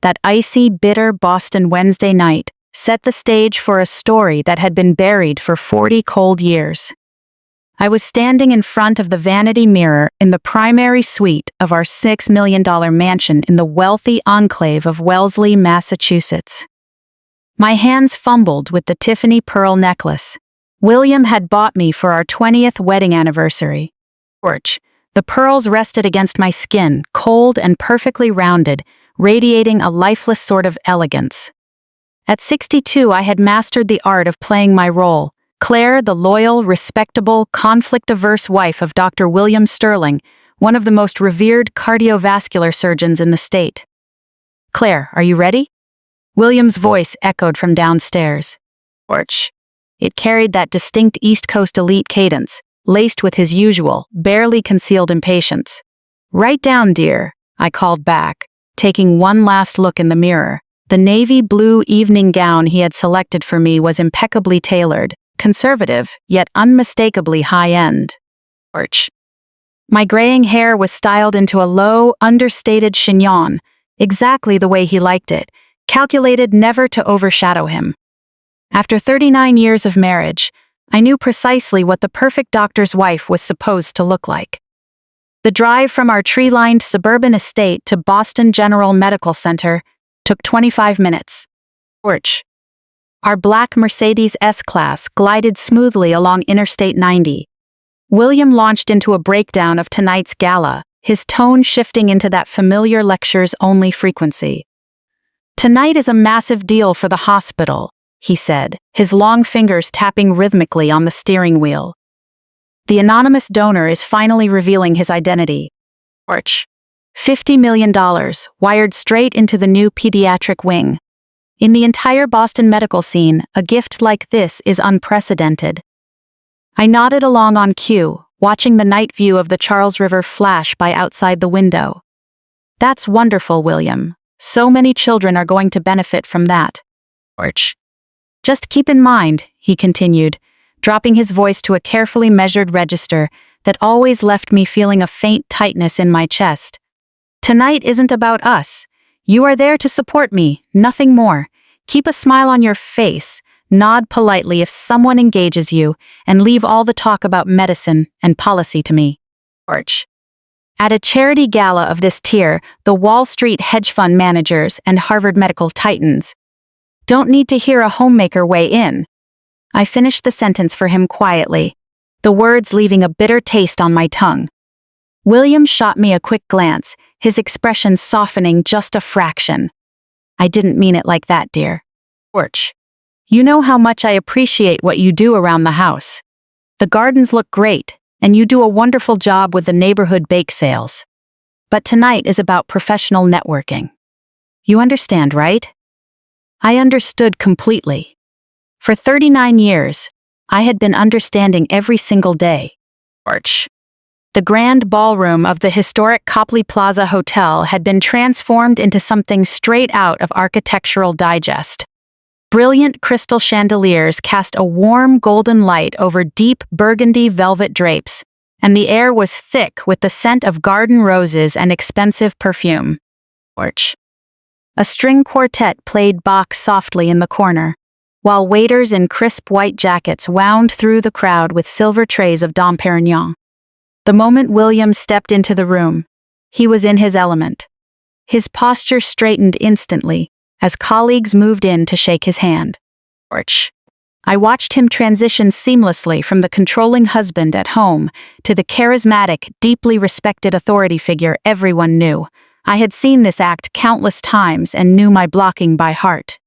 that icy, bitter Boston Wednesday night, set the stage for a story that had been buried for 40 cold years. I was standing in front of the vanity mirror in the primary suite of our $6 million mansion in the wealthy enclave of Wellesley, Massachusetts. My hands fumbled with the Tiffany pearl necklace William had bought me for our 20th wedding anniversary. The pearls rested against my skin, cold and perfectly rounded, radiating a lifeless sort of elegance. At 62, I had mastered the art of playing my role, Claire, the loyal, respectable, conflict-averse wife of Dr. William Sterling, one of the most revered cardiovascular surgeons in the state. "Claire, are you ready?" William's voice echoed from downstairs. It carried that distinct East Coast elite cadence, laced with his usual, barely concealed impatience. "Write down, dear," I called back, taking one last look in the mirror. The navy blue evening gown he had selected for me was impeccably tailored, conservative, yet unmistakably high-end. My graying hair was styled into a low, understated chignon, exactly the way he liked it, calculated never to overshadow him. After 39 years of marriage, I knew precisely what the perfect doctor's wife was supposed to look like. The drive from our tree-lined suburban estate to Boston General Medical Center took 25 minutes. Our black Mercedes S-Class glided smoothly along Interstate 90. William launched into a breakdown of tonight's gala, his tone shifting into that familiar lectures-only frequency. "Tonight is a massive deal for the hospital," he said, his long fingers tapping rhythmically on the steering wheel. "The anonymous donor is finally revealing his identity. $50 million, wired straight into the new pediatric wing. In the entire Boston medical scene, a gift like this is unprecedented." I nodded along on cue, watching the night view of the Charles River flash by outside the window. "That's wonderful, William. So many children are going to benefit from that." "Just keep in mind," he continued, dropping his voice to a carefully measured register that always left me feeling a faint tightness in my chest. "Tonight isn't about us. You are there to support me, nothing more. Keep a smile on your face, nod politely if someone engages you, and leave all the talk about medicine and policy to me." At a charity gala of this tier, the Wall Street hedge fund managers and Harvard medical titans don't need to hear a homemaker weigh in. I finished the sentence for him quietly, the words leaving a bitter taste on my tongue. William shot me a quick glance, his expression softening just a fraction. "I didn't mean it like that, dear. You know how much I appreciate what you do around the house. The gardens look great, and you do a wonderful job with the neighborhood bake sales. But tonight is about professional networking. You understand, right?" I understood completely. For 39 years, I had been understanding every single day. The grand ballroom of the historic Copley Plaza Hotel had been transformed into something straight out of Architectural Digest. Brilliant crystal chandeliers cast a warm golden light over deep burgundy velvet drapes, and the air was thick with the scent of garden roses and expensive perfume. A string quartet played Bach softly in the corner, while waiters in crisp white jackets wound through the crowd with silver trays of Dom Perignon. The moment William stepped into the room, he was in his element. His posture straightened instantly as colleagues moved in to shake his hand. I watched him transition seamlessly from the controlling husband at home to the charismatic, deeply respected authority figure everyone knew. I had seen this act countless times and knew my blocking by heart.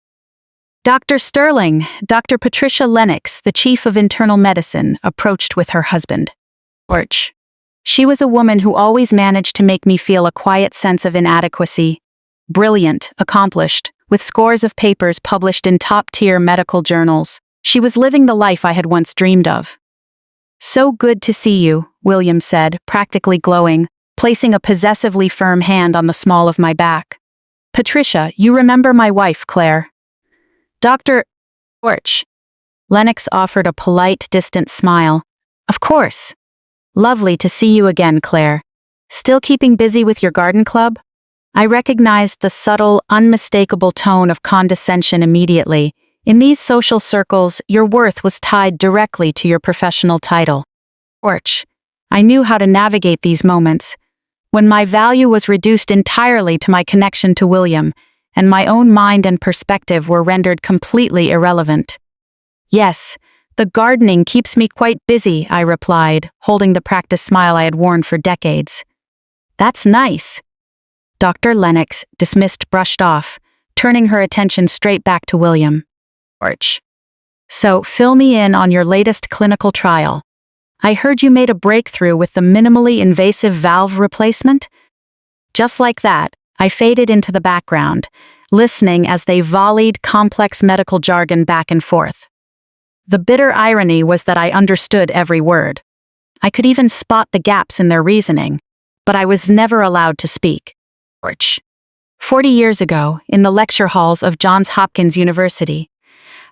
Dr. Sterling, Dr. Patricia Lennox, the chief of internal medicine, approached with her husband. She was a woman who always managed to make me feel a quiet sense of inadequacy. Brilliant, accomplished, with scores of papers published in top-tier medical journals, she was living the life I had once dreamed of. "So good to see you," William said, practically glowing, placing a possessively firm hand on the small of my back. "Patricia, you remember my wife, Claire." "Dr. Lennox offered a polite, distant smile. "Of course. Lovely to see you again, Claire. Still keeping busy with your garden club?" I recognized the subtle, unmistakable tone of condescension immediately. In these social circles, your worth was tied directly to your professional title. Orch. I knew how to navigate these moments, when my value was reduced entirely to my connection to William, and my own mind and perspective were rendered completely irrelevant. Yes, the gardening keeps me quite busy, I replied, holding the practiced smile I had worn for decades. That's nice. Dr. Lennox, dismissed, brushed off, turning her attention straight back to William. Orch. So, fill me in on your latest clinical trial. I heard you made a breakthrough with the minimally invasive valve replacement? Just like that, I faded into the background, listening as they volleyed complex medical jargon back and forth. The bitter irony was that I understood every word. I could even spot the gaps in their reasoning, but I was never allowed to speak. 40 years ago, in the lecture halls of Johns Hopkins University,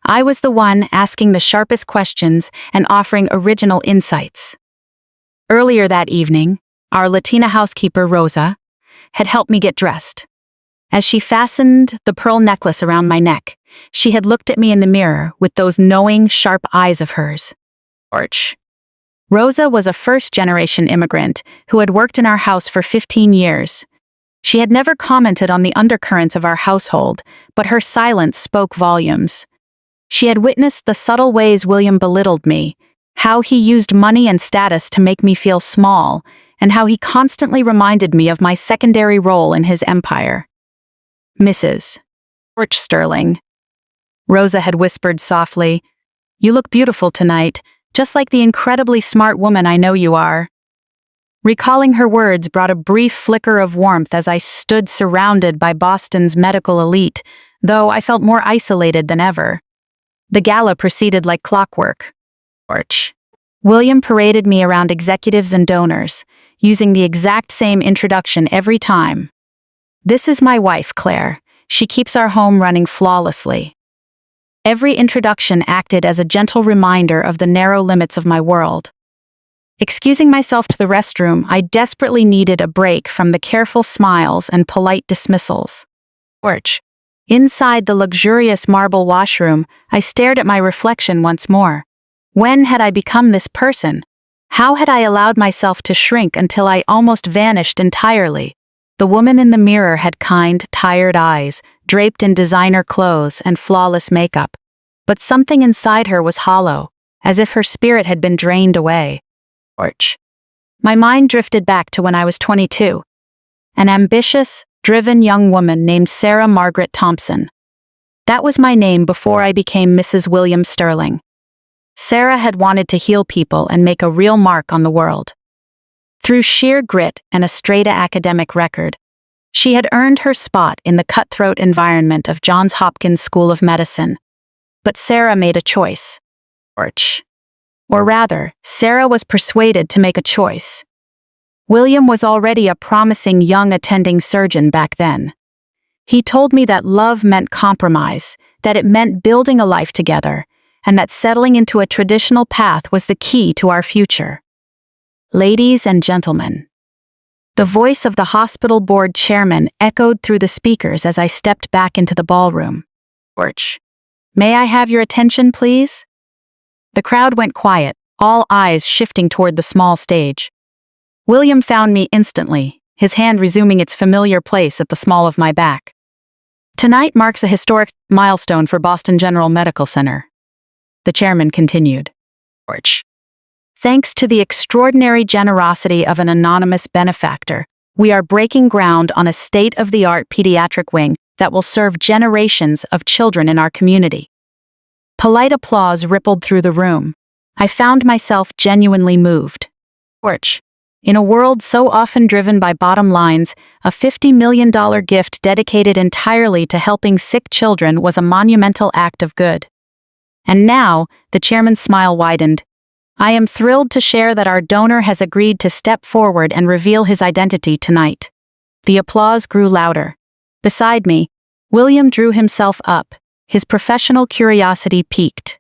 I was the one asking the sharpest questions and offering original insights. Earlier that evening, our Latina housekeeper, Rosa, had helped me get dressed. As she fastened the pearl necklace around my neck, she had looked at me in the mirror with those knowing, sharp eyes of hers. Rosa was a first-generation immigrant who had worked in our house for 15 years. She had never commented on the undercurrents of our household, but her silence spoke volumes. She had witnessed the subtle ways William belittled me, how he used money and status to make me feel small, and how he constantly reminded me of my secondary role in his empire. Mrs. Sterling. Rosa had whispered softly, "You look beautiful tonight, just like the incredibly smart woman I know you are." Recalling her words brought a brief flicker of warmth as I stood surrounded by Boston's medical elite, though I felt more isolated than ever. The gala proceeded like clockwork. William paraded me around executives and donors, using the exact same introduction every time. "This is my wife, Claire. She keeps our home running flawlessly." Every introduction acted as a gentle reminder of the narrow limits of my world. Excusing myself to the restroom, I desperately needed a break from the careful smiles and polite dismissals. Inside the luxurious marble washroom, I stared at my reflection once more. When had I become this person? How had I allowed myself to shrink until I almost vanished entirely? The woman in the mirror had kind, tired eyes, draped in designer clothes and flawless makeup. But something inside her was hollow, as if her spirit had been drained away. My mind drifted back to when I was 22. An ambitious, driven young woman named Sarah Margaret Thompson. That was my name before I became Mrs. William Sterling. Sarah had wanted to heal people and make a real mark on the world. Through sheer grit and a straight academic record, she had earned her spot in the cutthroat environment of Johns Hopkins School of Medicine. But Sarah made a choice. Or rather, Sarah was persuaded to make a choice. William was already a promising young attending surgeon back then. He told me that love meant compromise, that it meant building a life together, and that settling into a traditional path was the key to our future. Ladies and gentlemen. The voice of the hospital board chairman echoed through the speakers as I stepped back into the ballroom. May I have your attention, please? The crowd went quiet, all eyes shifting toward the small stage. William found me instantly, his hand resuming its familiar place at the small of my back. Tonight marks a historic milestone for Boston General Medical Center. The chairman continued. Thanks to the extraordinary generosity of an anonymous benefactor, we are breaking ground on a state-of-the-art pediatric wing that will serve generations of children in our community. Polite applause rippled through the room. I found myself genuinely moved. In a world so often driven by bottom lines, a $50 million gift dedicated entirely to helping sick children was a monumental act of good. And now, the chairman's smile widened. I am thrilled to share that our donor has agreed to step forward and reveal his identity tonight. The applause grew louder. Beside me, William drew himself up, his professional curiosity piqued.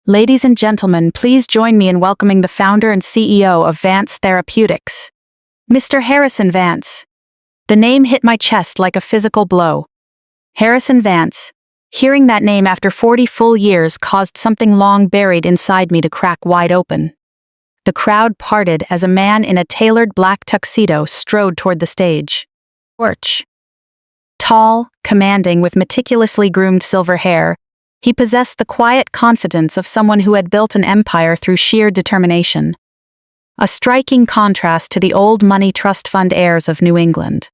Ladies and gentlemen, please join me in welcoming the founder and CEO of Vance Therapeutics, Mr. Harrison Vance. The name hit my chest like a physical blow. Harrison Vance. Hearing that name after 40 full years caused something long buried inside me to crack wide open. The crowd parted as a man in a tailored black tuxedo strode toward the stage. Torch. Tall, commanding, with meticulously groomed silver hair, he possessed the quiet confidence of someone who had built an empire through sheer determination. A striking contrast to the old money trust fund heirs of New England.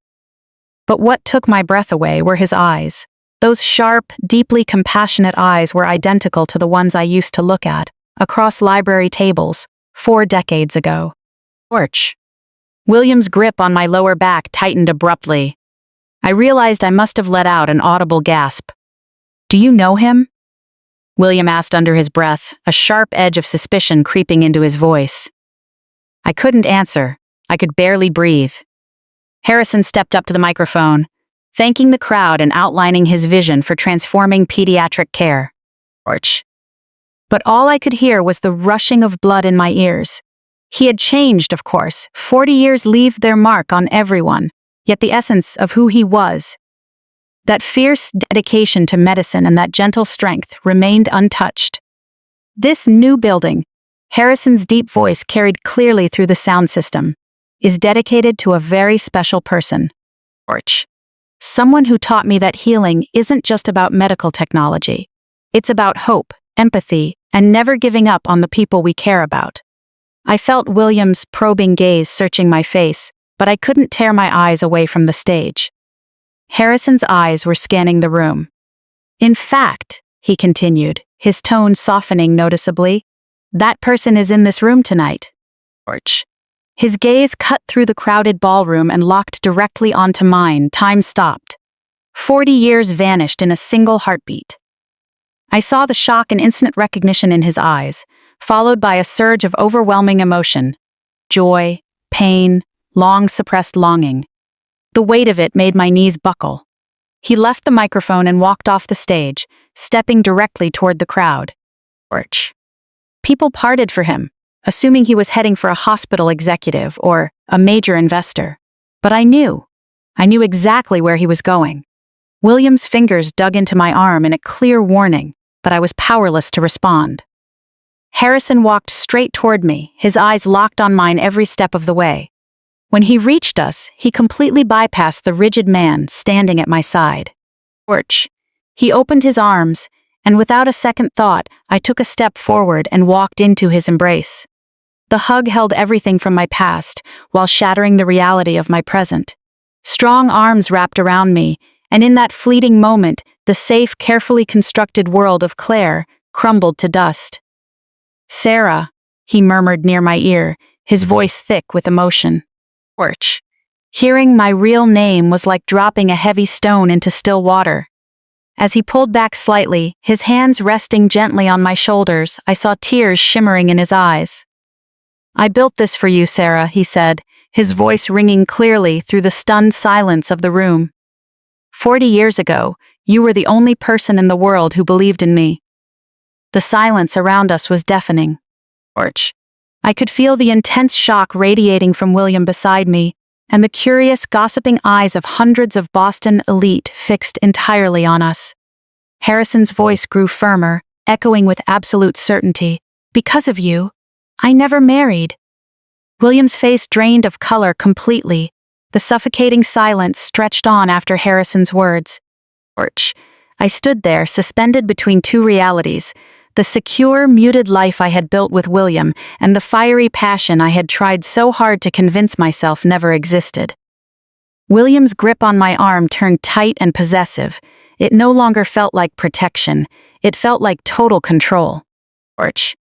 But what took my breath away were his eyes. Those sharp, deeply compassionate eyes were identical to the ones I used to look at, across library tables, 4 decades ago. Torch. William's grip on my lower back tightened abruptly. I realized I must have let out an audible gasp. "Do you know him?" William asked under his breath, a sharp edge of suspicion creeping into his voice. I couldn't answer. I could barely breathe. Harrison stepped up to the microphone, thanking the crowd and outlining his vision for transforming pediatric care. Torch. But all I could hear was the rushing of blood in my ears. He had changed, of course. 40 years leave their mark on everyone, yet the essence of who he was, that fierce dedication to medicine and that gentle strength, remained untouched. This new building, Harrison's deep voice carried clearly through the sound system, is dedicated to a very special person. Torch. Someone who taught me that healing isn't just about medical technology. It's about hope, empathy, and never giving up on the people we care about. I felt William's probing gaze searching my face, but I couldn't tear my eyes away from the stage. Harrison's eyes were scanning the room. In fact, he continued, his tone softening noticeably, that person is in this room tonight. Torch. His gaze cut through the crowded ballroom and locked directly onto mine. Time stopped. 40 years vanished in a single heartbeat. I saw the shock and instant recognition in his eyes, followed by a surge of overwhelming emotion. Joy, pain, long-suppressed longing. The weight of it made my knees buckle. He left the microphone and walked off the stage, stepping directly toward the crowd. Torch. People parted for him, assuming he was heading for a hospital executive or a major investor. But I knew exactly where he was going. William's fingers dug into my arm in a clear warning, but I was powerless to respond. Harrison walked straight toward me, his eyes locked on mine every step of the way. When he reached us, he completely bypassed the rigid man standing at my side. Torch. He opened his arms, and without a second thought, I took a step forward and walked into his embrace. The hug held everything from my past, while shattering the reality of my present. Strong arms wrapped around me, and in that fleeting moment, the safe, carefully constructed world of Claire crumbled to dust. "Sarah," he murmured near my ear, his voice thick with emotion. Torch. Hearing my real name was like dropping a heavy stone into still water. As he pulled back slightly, his hands resting gently on my shoulders, I saw tears shimmering in his eyes. "I built this for you, Sarah," he said, his voice ringing clearly through the stunned silence of the room. 40 years ago, you were the only person in the world who believed in me." The silence around us was deafening. Torch. I could feel the intense shock radiating from William beside me, and the curious, gossiping eyes of hundreds of Boston elite fixed entirely on us. Harrison's voice grew firmer, echoing with absolute certainty. "Because of you, I never married." William's face drained of color completely. The suffocating silence stretched on after Harrison's words. Torch. I stood there, suspended between two realities, the secure, muted life I had built with William and the fiery passion I had tried so hard to convince myself never existed. William's grip on my arm turned tight and possessive. It no longer felt like protection. It felt like total control. Torch.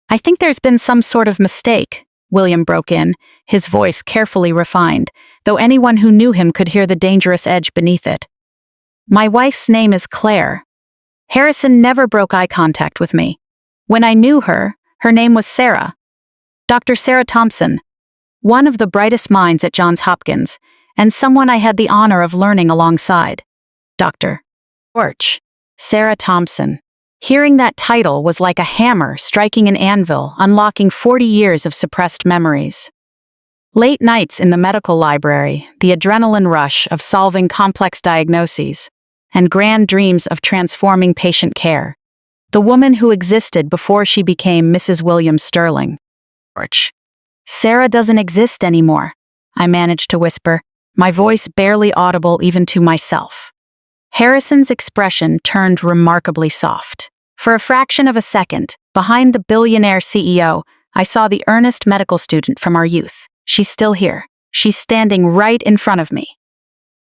"I think there's been some sort of mistake," William broke in, his voice carefully refined, though anyone who knew him could hear the dangerous edge beneath it. "My wife's name is Claire. Harrison never broke eye contact with me. When I knew her, her name was Sarah. Dr. Sarah Thompson, one of the brightest minds at Johns Hopkins, and someone I had the honor of learning alongside. Dr. Torch. Sarah Thompson." Hearing that title was like a hammer striking an anvil, unlocking 40 years of suppressed memories. Late nights in the medical library, the adrenaline rush of solving complex diagnoses, and grand dreams of transforming patient care. The woman who existed before she became Mrs. William Sterling. Sarah doesn't exist anymore, I managed to whisper, my voice barely audible even to myself. Harrison's expression turned remarkably soft. For a fraction of a second, behind the billionaire CEO, I saw the earnest medical student from our youth. She's still here. She's standing right in front of me.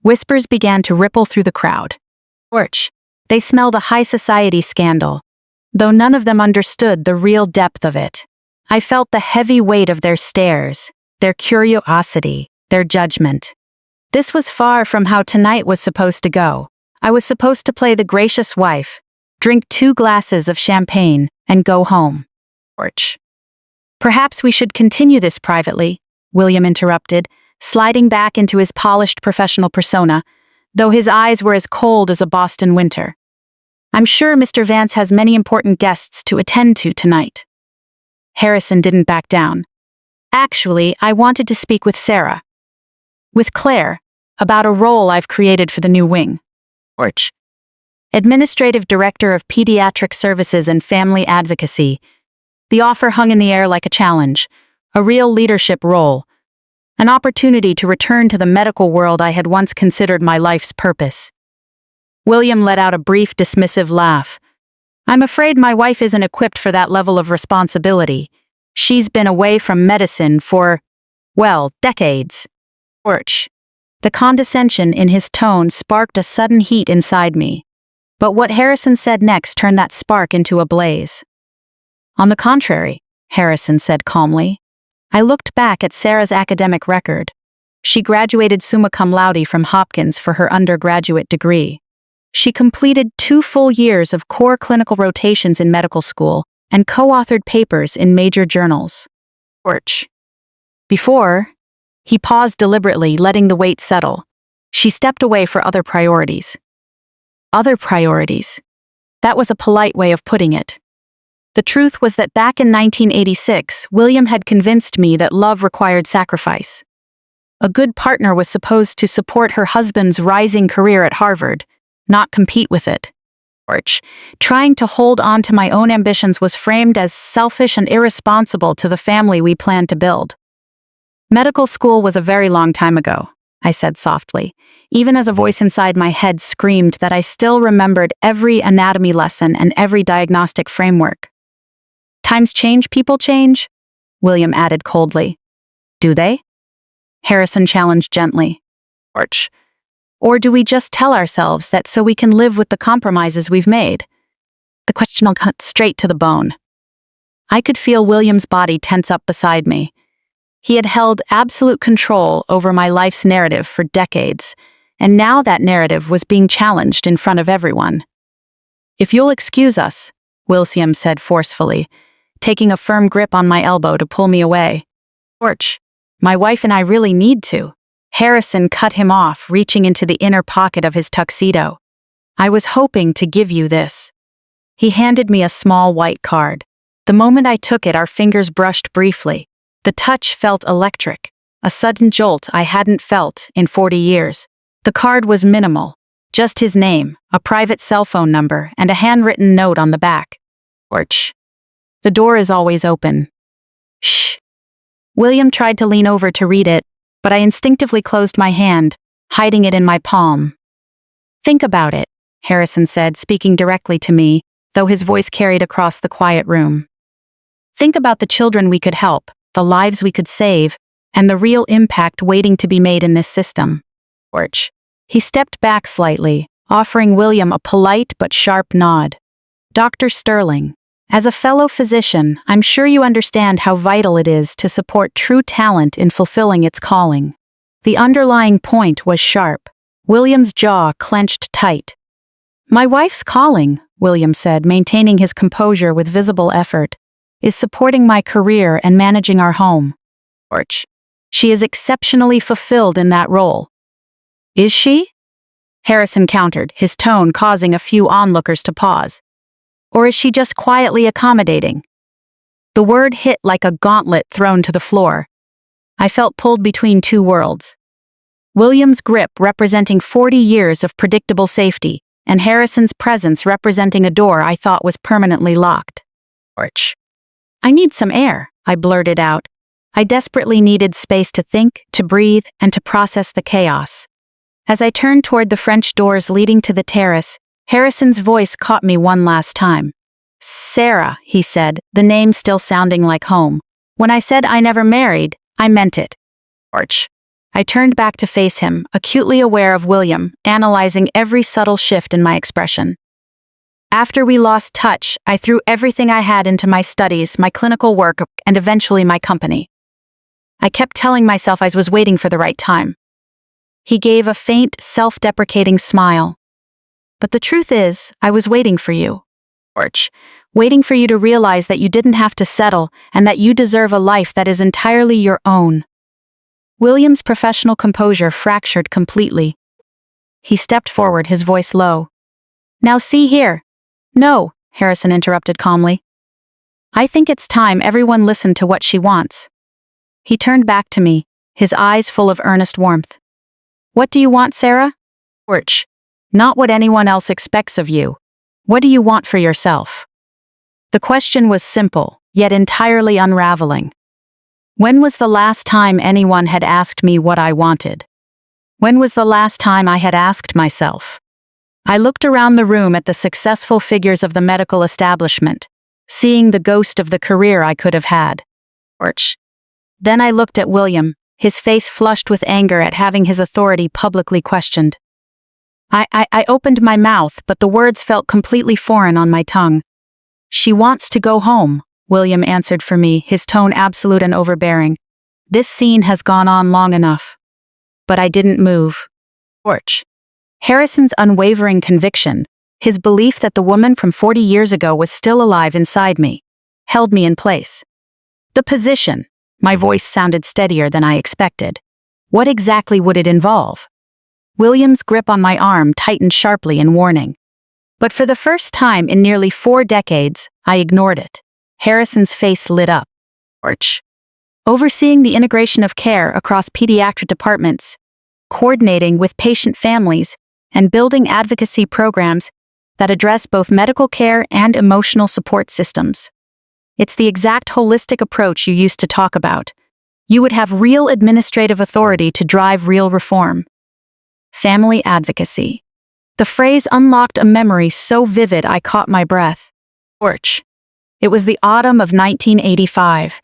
Whispers began to ripple through the crowd. They smelled a high society scandal, though none of them understood the real depth of it. I felt the heavy weight of their stares, their curiosity, their judgment. This was far from how tonight was supposed to go. I was supposed to play the gracious wife, drink 2 glasses of champagne, and go home. Perhaps we should continue this privately, William interrupted, sliding back into his polished professional persona, though his eyes were as cold as a Boston winter. I'm sure Mr. Vance has many important guests to attend to tonight. Harrison didn't back down. Actually, I wanted to speak with Sarah. With Claire, about a role I've created for the new wing. Administrative Director of Pediatric Services and Family Advocacy. The offer hung in the air like a challenge, a real leadership role, an opportunity to return to the medical world I had once considered my life's purpose. William let out a brief, dismissive laugh. I'm afraid my wife isn't equipped for that level of responsibility. She's been away from medicine for, well, decades. The condescension in his tone sparked a sudden heat inside me. But what Harrison said next turned that spark into a blaze. On the contrary, Harrison said calmly, I looked back at Sarah's academic record. She graduated summa cum laude from Hopkins for her undergraduate degree. She completed 2 full years of core clinical rotations in medical school and co-authored papers in major journals. Before, he paused deliberately, letting the weight settle. She stepped away for other priorities. Other priorities. That was a polite way of putting it. The truth was that back in 1986, William had convinced me that love required sacrifice. A good partner was supposed to support her husband's rising career at Harvard, not compete with it. Trying to hold on to my own ambitions was framed as selfish and irresponsible to the family we planned to build. Medical school was a very long time ago, I said softly, even as a voice inside my head screamed that I still remembered every anatomy lesson and every diagnostic framework. Times change, people change, William added coldly. Do they? Harrison challenged gently. Or do we just tell ourselves that so we can live with the compromises we've made? The question cut straight to the bone. I could feel William's body tense up beside me. He had held absolute control over my life's narrative for decades, and now that narrative was being challenged in front of everyone. If you'll excuse us, William said forcefully, taking a firm grip on my elbow to pull me away. My wife and I really need to. Harrison cut him off, reaching into the inner pocket of his tuxedo. I was hoping to give you this. He handed me a small white card. The moment I took it, our fingers brushed briefly. The touch felt electric, a sudden jolt I hadn't felt in 40 years. The card was minimal, just his name, a private cell phone number, and a handwritten note on the back. The door is always open. Shh. William tried to lean over to read it, but I instinctively closed my hand, hiding it in my palm. Think about it, Harrison said, speaking directly to me, though his voice carried across the quiet room. Think about the children we could help, the lives we could save, and the real impact waiting to be made in this system. He stepped back slightly, offering William a polite but sharp nod. Dr. Sterling, as a fellow physician, I'm sure you understand how vital it is to support true talent in fulfilling its calling. The underlying point was sharp. William's jaw clenched tight. My wife's calling, William said, maintaining his composure with visible effort, is supporting my career and managing our home. She is exceptionally fulfilled in that role. Is she? Harrison countered, his tone causing a few onlookers to pause. Or is she just quietly accommodating? The word hit like a gauntlet thrown to the floor. I felt pulled between two worlds. William's grip representing 40 years of predictable safety, and Harrison's presence representing a door I thought was permanently locked. Porch. I need some air, I blurted out. I desperately needed space to think, to breathe, and to process the chaos. As I turned toward the French doors leading to the terrace, Harrison's voice caught me one last time. Sarah, he said, the name still sounding like home. When I said I never married, I meant it. Porch. I turned back to face him, acutely aware of William, analyzing every subtle shift in my expression. After we lost touch, I threw everything I had into my studies, my clinical work, and eventually my company. I kept telling myself I was waiting for the right time. He gave a faint, self-deprecating smile. But the truth is, I was waiting for you. Porch. Waiting for you to realize that you didn't have to settle and that you deserve a life that is entirely your own. William's professional composure fractured completely. He stepped forward, his voice low. Now see here. No, Harrison interrupted calmly. I think it's time everyone listened to what she wants. He turned back to me, his eyes full of earnest warmth. What do you want, Sarah? Porch. Not what anyone else expects of you. What do you want for yourself? The question was simple, yet entirely unraveling. When was the last time anyone had asked me what I wanted? When was the last time I had asked myself? I looked around the room at the successful figures of the medical establishment, seeing the ghost of the career I could have had. Porch. Then I looked at William, his face flushed with anger at having his authority publicly questioned. I opened my mouth, but the words felt completely foreign on my tongue. She wants to go home, William answered for me, his tone absolute and overbearing. This scene has gone on long enough. But I didn't move. Porch. Harrison's unwavering conviction, his belief that the woman from 40 years ago was still alive inside me, held me in place. The position. My voice sounded steadier than I expected. What exactly would it involve? William's grip on my arm tightened sharply in warning. But for the first time in nearly 4 decades, I ignored it. Harrison's face lit up. Porch. Overseeing the integration of care across pediatric departments, coordinating with patient families, and building advocacy programs that address both medical care and emotional support systems. It's the exact holistic approach you used to talk about. You would have real administrative authority to drive real reform. Family advocacy. The phrase unlocked a memory so vivid I caught my breath. Porch. It was the autumn of 1985.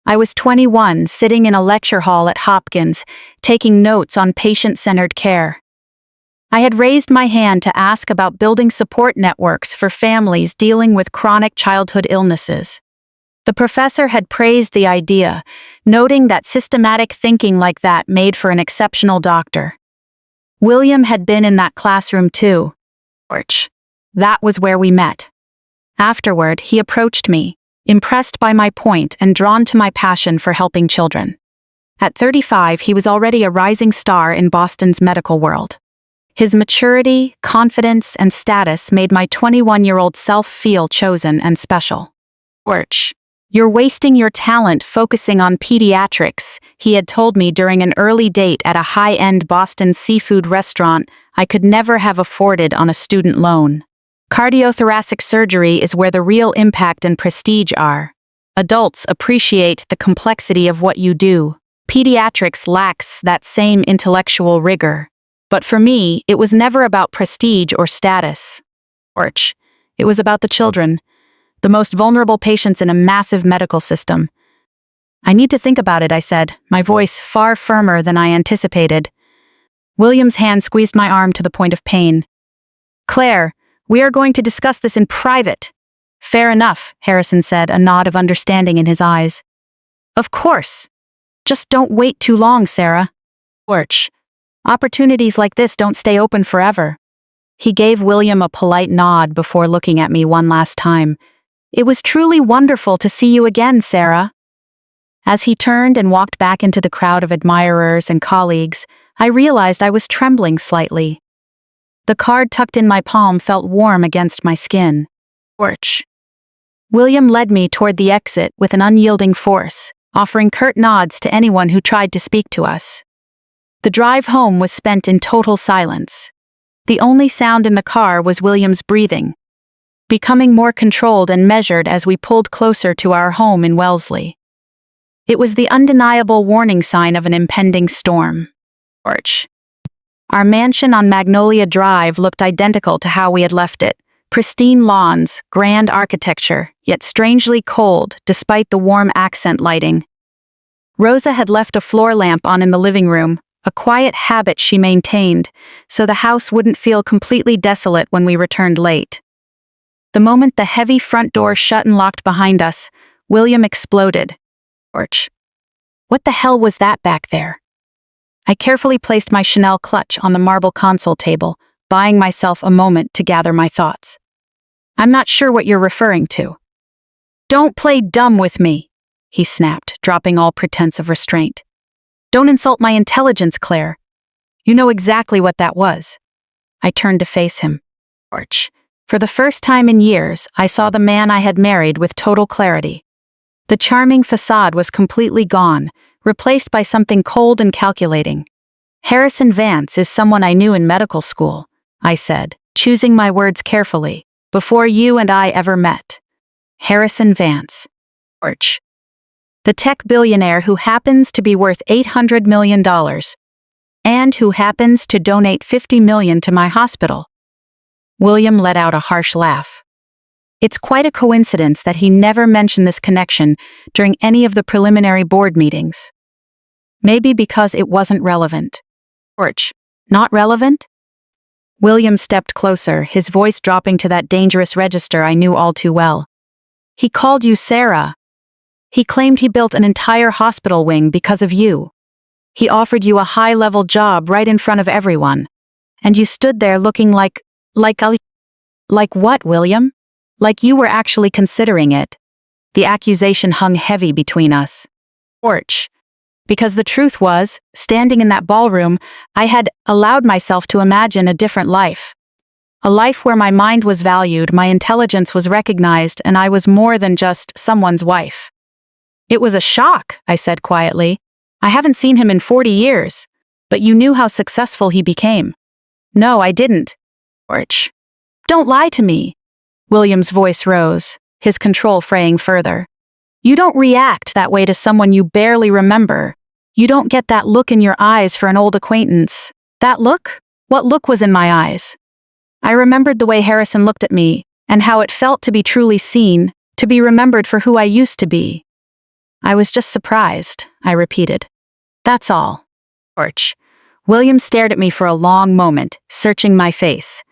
I was 21, sitting in a lecture hall at Hopkins, taking notes on patient-centered care. I had raised my hand to ask about building support networks for families dealing with chronic childhood illnesses. The professor had praised the idea, noting that systematic thinking like that made for an exceptional doctor. William had been in that classroom too. Porch. That was where we met. Afterward, he approached me, impressed by my point and drawn to my passion for helping children. At 35, he was already a rising star in Boston's medical world. His maturity, confidence, and status made my 21-year-old self feel chosen and special. Porch. You're wasting your talent focusing on pediatrics, he had told me during an early date at a high-end Boston seafood restaurant I could never have afforded on a student loan. Cardiothoracic surgery is where the real impact and prestige are. Adults appreciate the complexity of what you do. Pediatrics lacks that same intellectual rigor. But for me, it was never about prestige or status. Porch. It was about the children, the most vulnerable patients in a massive medical system. I need to think about it, I said, my voice far firmer than I anticipated. William's hand squeezed my arm to the point of pain. Claire, we are going to discuss this in private. Fair enough, Harrison said, a nod of understanding in his eyes. Of course. Just don't wait too long, Sarah. Porch. Opportunities like this don't stay open forever. He gave William a polite nod before looking at me one last time. It was truly wonderful to see you again, Sarah. As he turned and walked back into the crowd of admirers and colleagues, I realized I was trembling slightly. The card tucked in my palm felt warm against my skin. Porch. William led me toward the exit with an unyielding force, offering curt nods to anyone who tried to speak to us. The drive home was spent in total silence. The only sound in the car was William's breathing, becoming more controlled and measured as we pulled closer to our home in Wellesley. It was the undeniable warning sign of an impending storm. Our mansion on Magnolia Drive looked identical to how we had left it. Pristine lawns, grand architecture, yet strangely cold despite the warm accent lighting. Rosa had left a floor lamp on in the living room, a quiet habit she maintained, so the house wouldn't feel completely desolate when we returned late. The moment the heavy front door shut and locked behind us, William exploded. What the hell was that back there? I carefully placed my Chanel clutch on the marble console table, buying myself a moment to gather my thoughts. I'm not sure what you're referring to. Don't play dumb with me, he snapped, dropping all pretense of restraint. Don't insult my intelligence, Claire. You know exactly what that was. I turned to face him. For the first time in years, I saw the man I had married with total clarity. The charming facade was completely gone, replaced by something cold and calculating. Harrison Vance is someone I knew in medical school, I said, choosing my words carefully, before you and I ever met. Harrison Vance. The tech billionaire who happens to be worth $800 million, and who happens to donate $50 million to my hospital. William let out a harsh laugh. It's quite a coincidence that he never mentioned this connection during any of the preliminary board meetings. Maybe because it wasn't relevant. Not relevant? William stepped closer, his voice dropping to that dangerous register I knew all too well. He called you Sarah. He claimed he built an entire hospital wing because of you. He offered you a high-level job right in front of everyone. And you stood there looking like what, William? Like you were actually considering it. The accusation hung heavy between us. Because the truth was, standing in that ballroom, I had allowed myself to imagine a different life. A life where my mind was valued, my intelligence was recognized, and I was more than just someone's wife. It was a shock, I said quietly. I haven't seen him in 40 years. But you knew how successful he became. No, I didn't. Don't lie to me. William's voice rose, his control fraying further. You don't react that way to someone you barely remember. You don't get that look in your eyes for an old acquaintance. That look? What look was in my eyes? I remembered the way Harrison looked at me, and how it felt to be truly seen, to be remembered for who I used to be. I was just surprised, I repeated. That's all. William stared at me for a long moment, searching my face.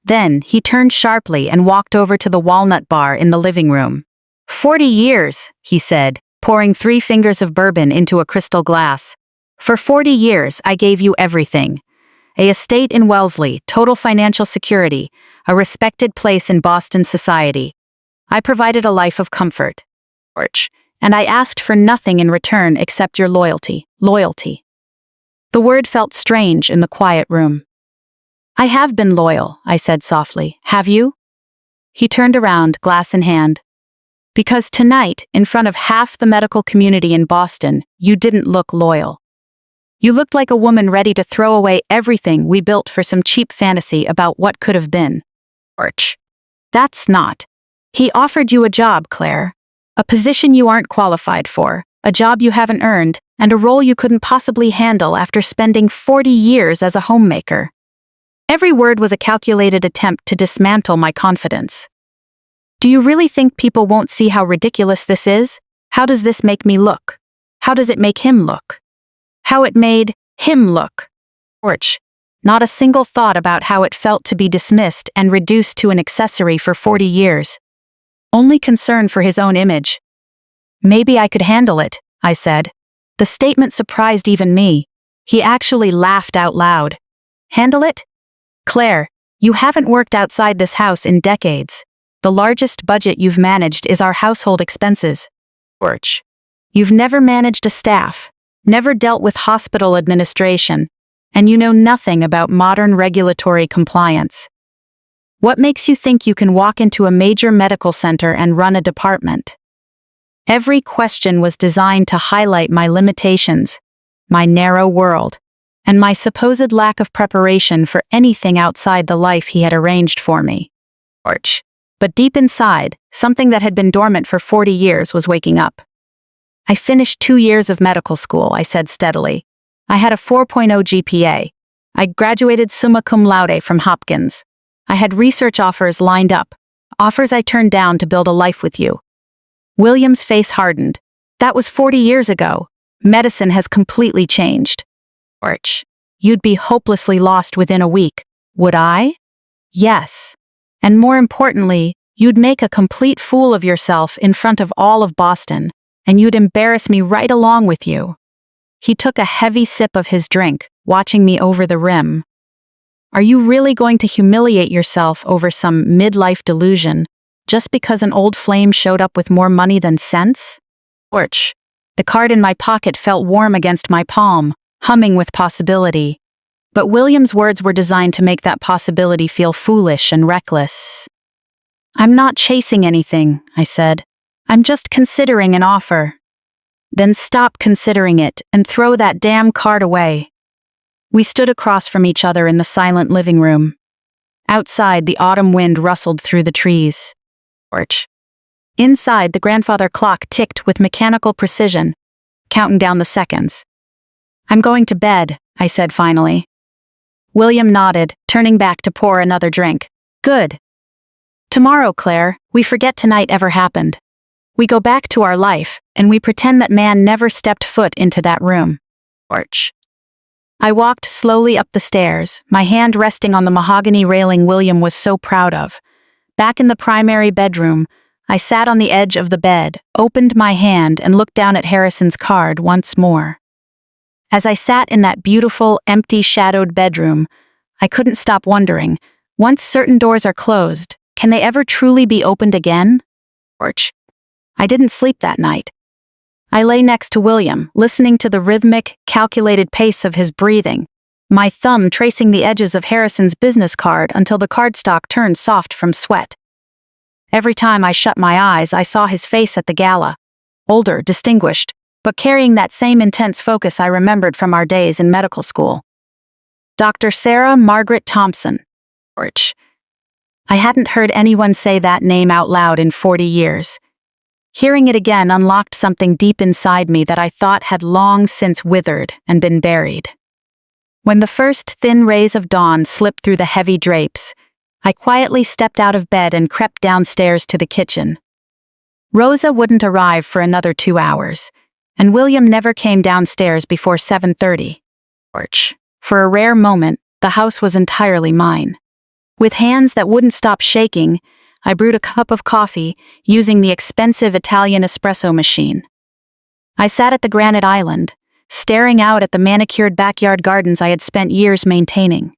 Then, he turned sharply and walked over to the walnut bar in the living room. 40 years, he said, pouring 3 fingers of bourbon into a crystal glass. For 40 years, I gave you everything. A estate in Wellesley, total financial security, a respected place in Boston society. I provided a life of comfort. And I asked for nothing in return except your loyalty. Loyalty. The word felt strange in the quiet room. I have been loyal, I said softly. Have you? He turned around, glass in hand. Because tonight, in front of half the medical community in Boston, you didn't look loyal. You looked like a woman ready to throw away everything we built for some cheap fantasy about what could have been. That's not. He offered you a job, Claire. A position you aren't qualified for, a job you haven't earned, and a role you couldn't possibly handle after spending 40 years as a homemaker. Every word was a calculated attempt to dismantle my confidence. Do you really think people won't see how ridiculous this is? How does this make me look? How does it make him look? How it made him look? Not a single thought about how it felt to be dismissed and reduced to an accessory for 40 years. Only concern for his own image. Maybe I could handle it, I said. The statement surprised even me. He actually laughed out loud. Handle it? Claire, you haven't worked outside this house in decades. The largest budget you've managed is our household expenses. You've never managed a staff, never dealt with hospital administration, and you know nothing about modern regulatory compliance. What makes you think you can walk into a major medical center and run a department? Every question was designed to highlight my limitations, my narrow world, and my supposed lack of preparation for anything outside the life he had arranged for me. But deep inside, something that had been dormant for 40 years was waking up. I finished 2 years of medical school, I said steadily. I had a 4.0 GPA. I graduated summa cum laude from Hopkins. I had research offers lined up, offers I turned down to build a life with you. William's face hardened. That was 40 years ago. Medicine has completely changed. You'd be hopelessly lost within a week, would I? Yes. And more importantly, you'd make a complete fool of yourself in front of all of Boston, and you'd embarrass me right along with you. He took a heavy sip of his drink, watching me over the rim. Are you really going to humiliate yourself over some midlife delusion, just because an old flame showed up with more money than sense? The card in my pocket felt warm against my palm, humming with possibility. But William's words were designed to make that possibility feel foolish and reckless. I'm not chasing anything, I said. I'm just considering an offer. Then stop considering it and throw that damn card away. We stood across from each other in the silent living room. Outside, the autumn wind rustled through the trees. Inside, the grandfather clock ticked with mechanical precision, counting down the seconds. I'm going to bed, I said finally. William nodded, turning back to pour another drink. Good. Tomorrow, Claire, we forget tonight ever happened. We go back to our life, and we pretend that man never stepped foot into that room. I walked slowly up the stairs, my hand resting on the mahogany railing William was so proud of. Back in the primary bedroom, I sat on the edge of the bed, opened my hand, and looked down at Harrison's card once more. As I sat in that beautiful, empty, shadowed bedroom, I couldn't stop wondering, once certain doors are closed, can they ever truly be opened again? I didn't sleep that night. I lay next to William, listening to the rhythmic, calculated pace of his breathing, my thumb tracing the edges of Harrison's business card until the cardstock turned soft from sweat. Every time I shut my eyes, I saw his face at the gala. Older, distinguished, but carrying that same intense focus I remembered from our days in medical school. Dr. Sarah Margaret Thompson. I hadn't heard anyone say that name out loud in 40 years. Hearing it again unlocked something deep inside me that I thought had long since withered and been buried. When the first thin rays of dawn slipped through the heavy drapes, I quietly stepped out of bed and crept downstairs to the kitchen. Rosa wouldn't arrive for another 2 hours, and William never came downstairs before 7:30. For a rare moment, the house was entirely mine. With hands that wouldn't stop shaking, I brewed a cup of coffee using the expensive Italian espresso machine. I sat at the granite island, staring out at the manicured backyard gardens I had spent years maintaining.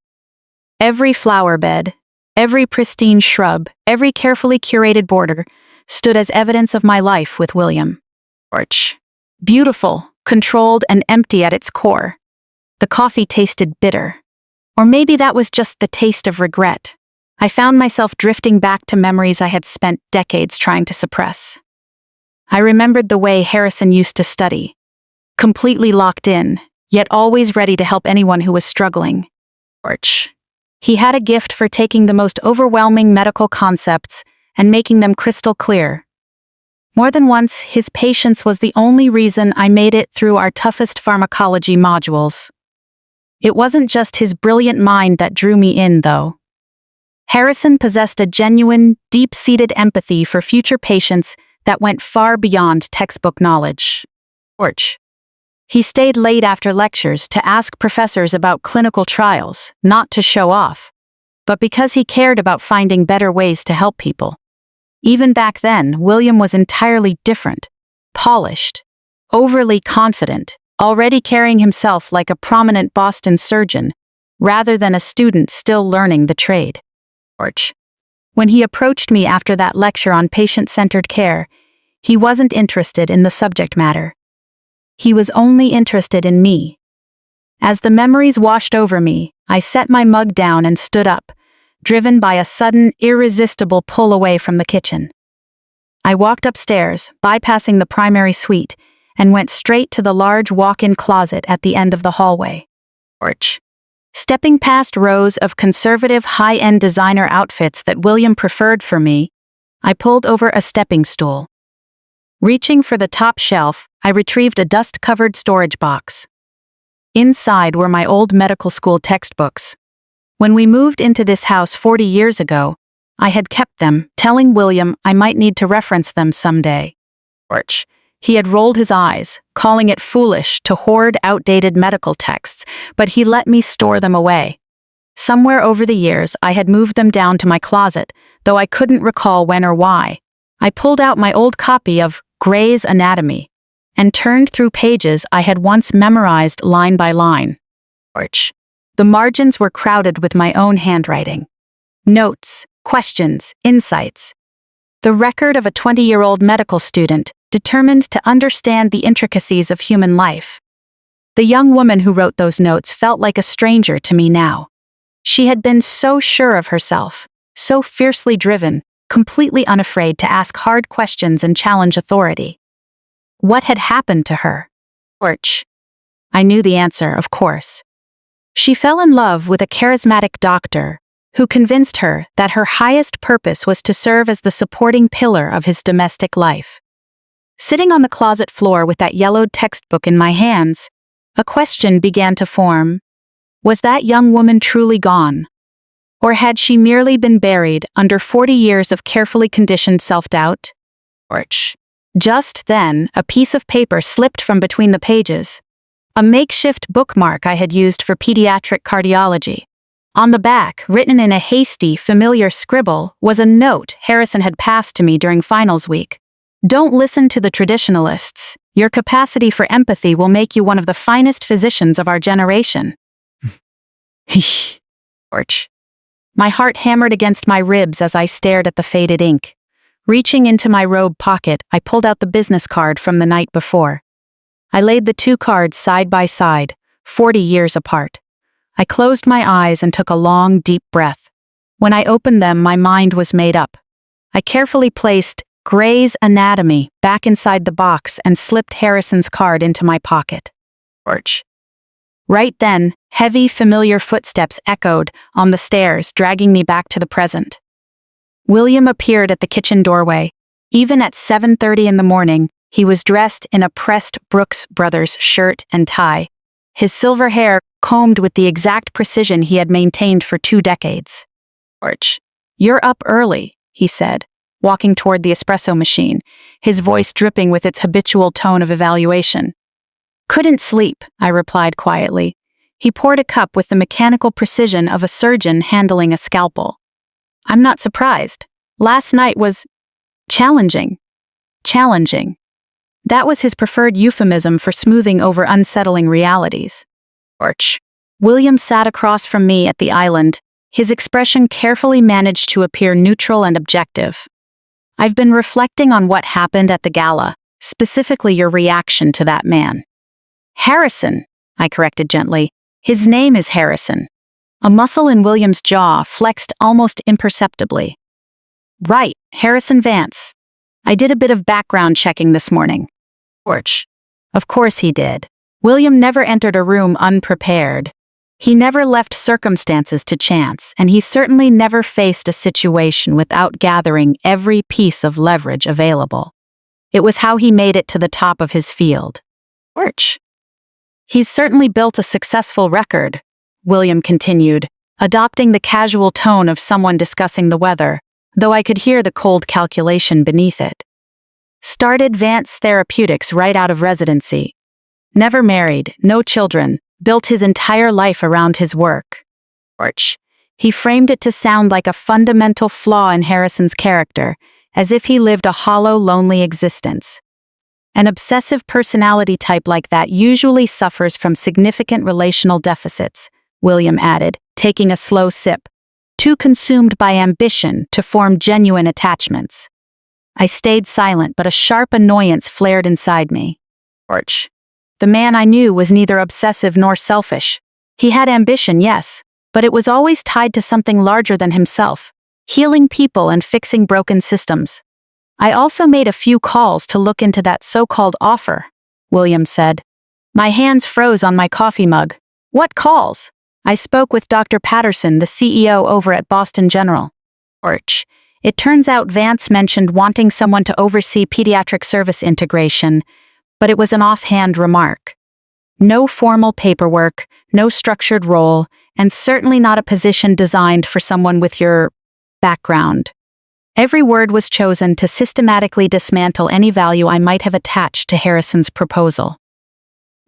Every flower bed, every pristine shrub, every carefully curated border stood as evidence of my life with William. Beautiful, controlled, and empty at its core. The coffee tasted bitter. Or maybe that was just the taste of regret. I found myself drifting back to memories I had spent decades trying to suppress. I remembered the way Harrison used to study, completely locked in, yet always ready to help anyone who was struggling. He had a gift for taking the most overwhelming medical concepts and making them crystal clear. More than once, his patience was the only reason I made it through our toughest pharmacology modules. It wasn't just his brilliant mind that drew me in, though. Harrison possessed a genuine, deep-seated empathy for future patients that went far beyond textbook knowledge. He stayed late after lectures to ask professors about clinical trials, not to show off, but because he cared about finding better ways to help people. Even back then, William was entirely different, polished, overly confident, already carrying himself like a prominent Boston surgeon, rather than a student still learning the trade. When he approached me after that lecture on patient-centered care, he wasn't interested in the subject matter. He was only interested in me. As the memories washed over me, I set my mug down and stood up, driven by a sudden, irresistible pull away from the kitchen. I walked upstairs, bypassing the primary suite, and went straight to the large walk-in closet at the end of the hallway. Porch. Stepping past rows of conservative high-end designer outfits that William preferred for me, I pulled over a stepping stool. Reaching for the top shelf, I retrieved a dust-covered storage box. Inside were my old medical school textbooks. When we moved into this house 40 years ago, I had kept them, telling William I might need to reference them someday. Porch. He had rolled his eyes, calling it foolish to hoard outdated medical texts, but he let me store them away. Somewhere over the years, I had moved them down to my closet, though I couldn't recall when or why. I pulled out my old copy of Gray's Anatomy and turned through pages I had once memorized line by line. Porch. The margins were crowded with my own handwriting. Notes, questions, insights. The record of a 20-year-old medical student, determined to understand the intricacies of human life. The young woman who wrote those notes felt like a stranger to me now. She had been so sure of herself, so fiercely driven, completely unafraid to ask hard questions and challenge authority. What had happened to her? Porch. I knew the answer, of course. She fell in love with a charismatic doctor who convinced her that her highest purpose was to serve as the supporting pillar of his domestic life. Sitting on the closet floor with that yellowed textbook in my hands, a question began to form. Was that young woman truly gone? Or had she merely been buried under 40 years of carefully conditioned self-doubt? Porch. Just then, a piece of paper slipped from between the pages. A makeshift bookmark I had used for pediatric cardiology. On the back, written in a hasty, familiar scribble, was a note Harrison had passed to me during finals week. Don't listen to the traditionalists. Your capacity for empathy will make you one of the finest physicians of our generation. Porch. My heart hammered against my ribs as I stared at the faded ink. Reaching into my robe pocket, I pulled out the business card from the night before. I laid the two cards side by side, 40 years apart. I closed my eyes and took a long, deep breath. When I opened them, my mind was made up. I carefully placed Gray's Anatomy back inside the box and slipped Harrison's card into my pocket. Porch. Right then, heavy, familiar footsteps echoed on the stairs, dragging me back to the present. William appeared at the kitchen doorway. Even at 7:30 in the morning, he was dressed in a pressed Brooks Brothers shirt and tie, his silver hair combed with the exact precision he had maintained for 2 decades. Porch. You're up early, he said, walking toward the espresso machine, his voice dripping with its habitual tone of evaluation. Couldn't sleep, I replied quietly. He poured a cup with the mechanical precision of a surgeon handling a scalpel. I'm not surprised. Last night was challenging. Challenging. That was his preferred euphemism for smoothing over unsettling realities. Porch. William sat across from me at the island, his expression carefully managed to appear neutral and objective. I've been reflecting on what happened at the gala, specifically your reaction to that man. Harrison, I corrected gently. His name is Harrison. A muscle in William's jaw flexed almost imperceptibly. Right, Harrison Vance. I did a bit of background checking this morning. Porch. Of course he did. William never entered a room unprepared. He never left circumstances to chance, and he certainly never faced a situation without gathering every piece of leverage available. It was how he made it to the top of his field. Porch. He's certainly built a successful record, William continued, adopting the casual tone of someone discussing the weather, though I could hear the cold calculation beneath it. Started Vance Therapeutics right out of residency. Never married, no children, built his entire life around his work. Porch. He framed it to sound like a fundamental flaw in Harrison's character, as if he lived a hollow, lonely existence. An obsessive personality type like that usually suffers from significant relational deficits, William added, taking a slow sip. Too consumed by ambition to form genuine attachments. I stayed silent, but a sharp annoyance flared inside me. Porch. The man I knew was neither obsessive nor selfish. He had ambition, yes, but it was always tied to something larger than himself, healing people and fixing broken systems. I also made a few calls to look into that so-called offer, William said. My hands froze on my coffee mug. What calls? I spoke with Dr. Patterson, the CEO over at Boston General. It turns out Vance mentioned wanting someone to oversee pediatric service integration, but it was an offhand remark. No formal paperwork, no structured role, and certainly not a position designed for someone with your background. Every word was chosen to systematically dismantle any value I might have attached to Harrison's proposal.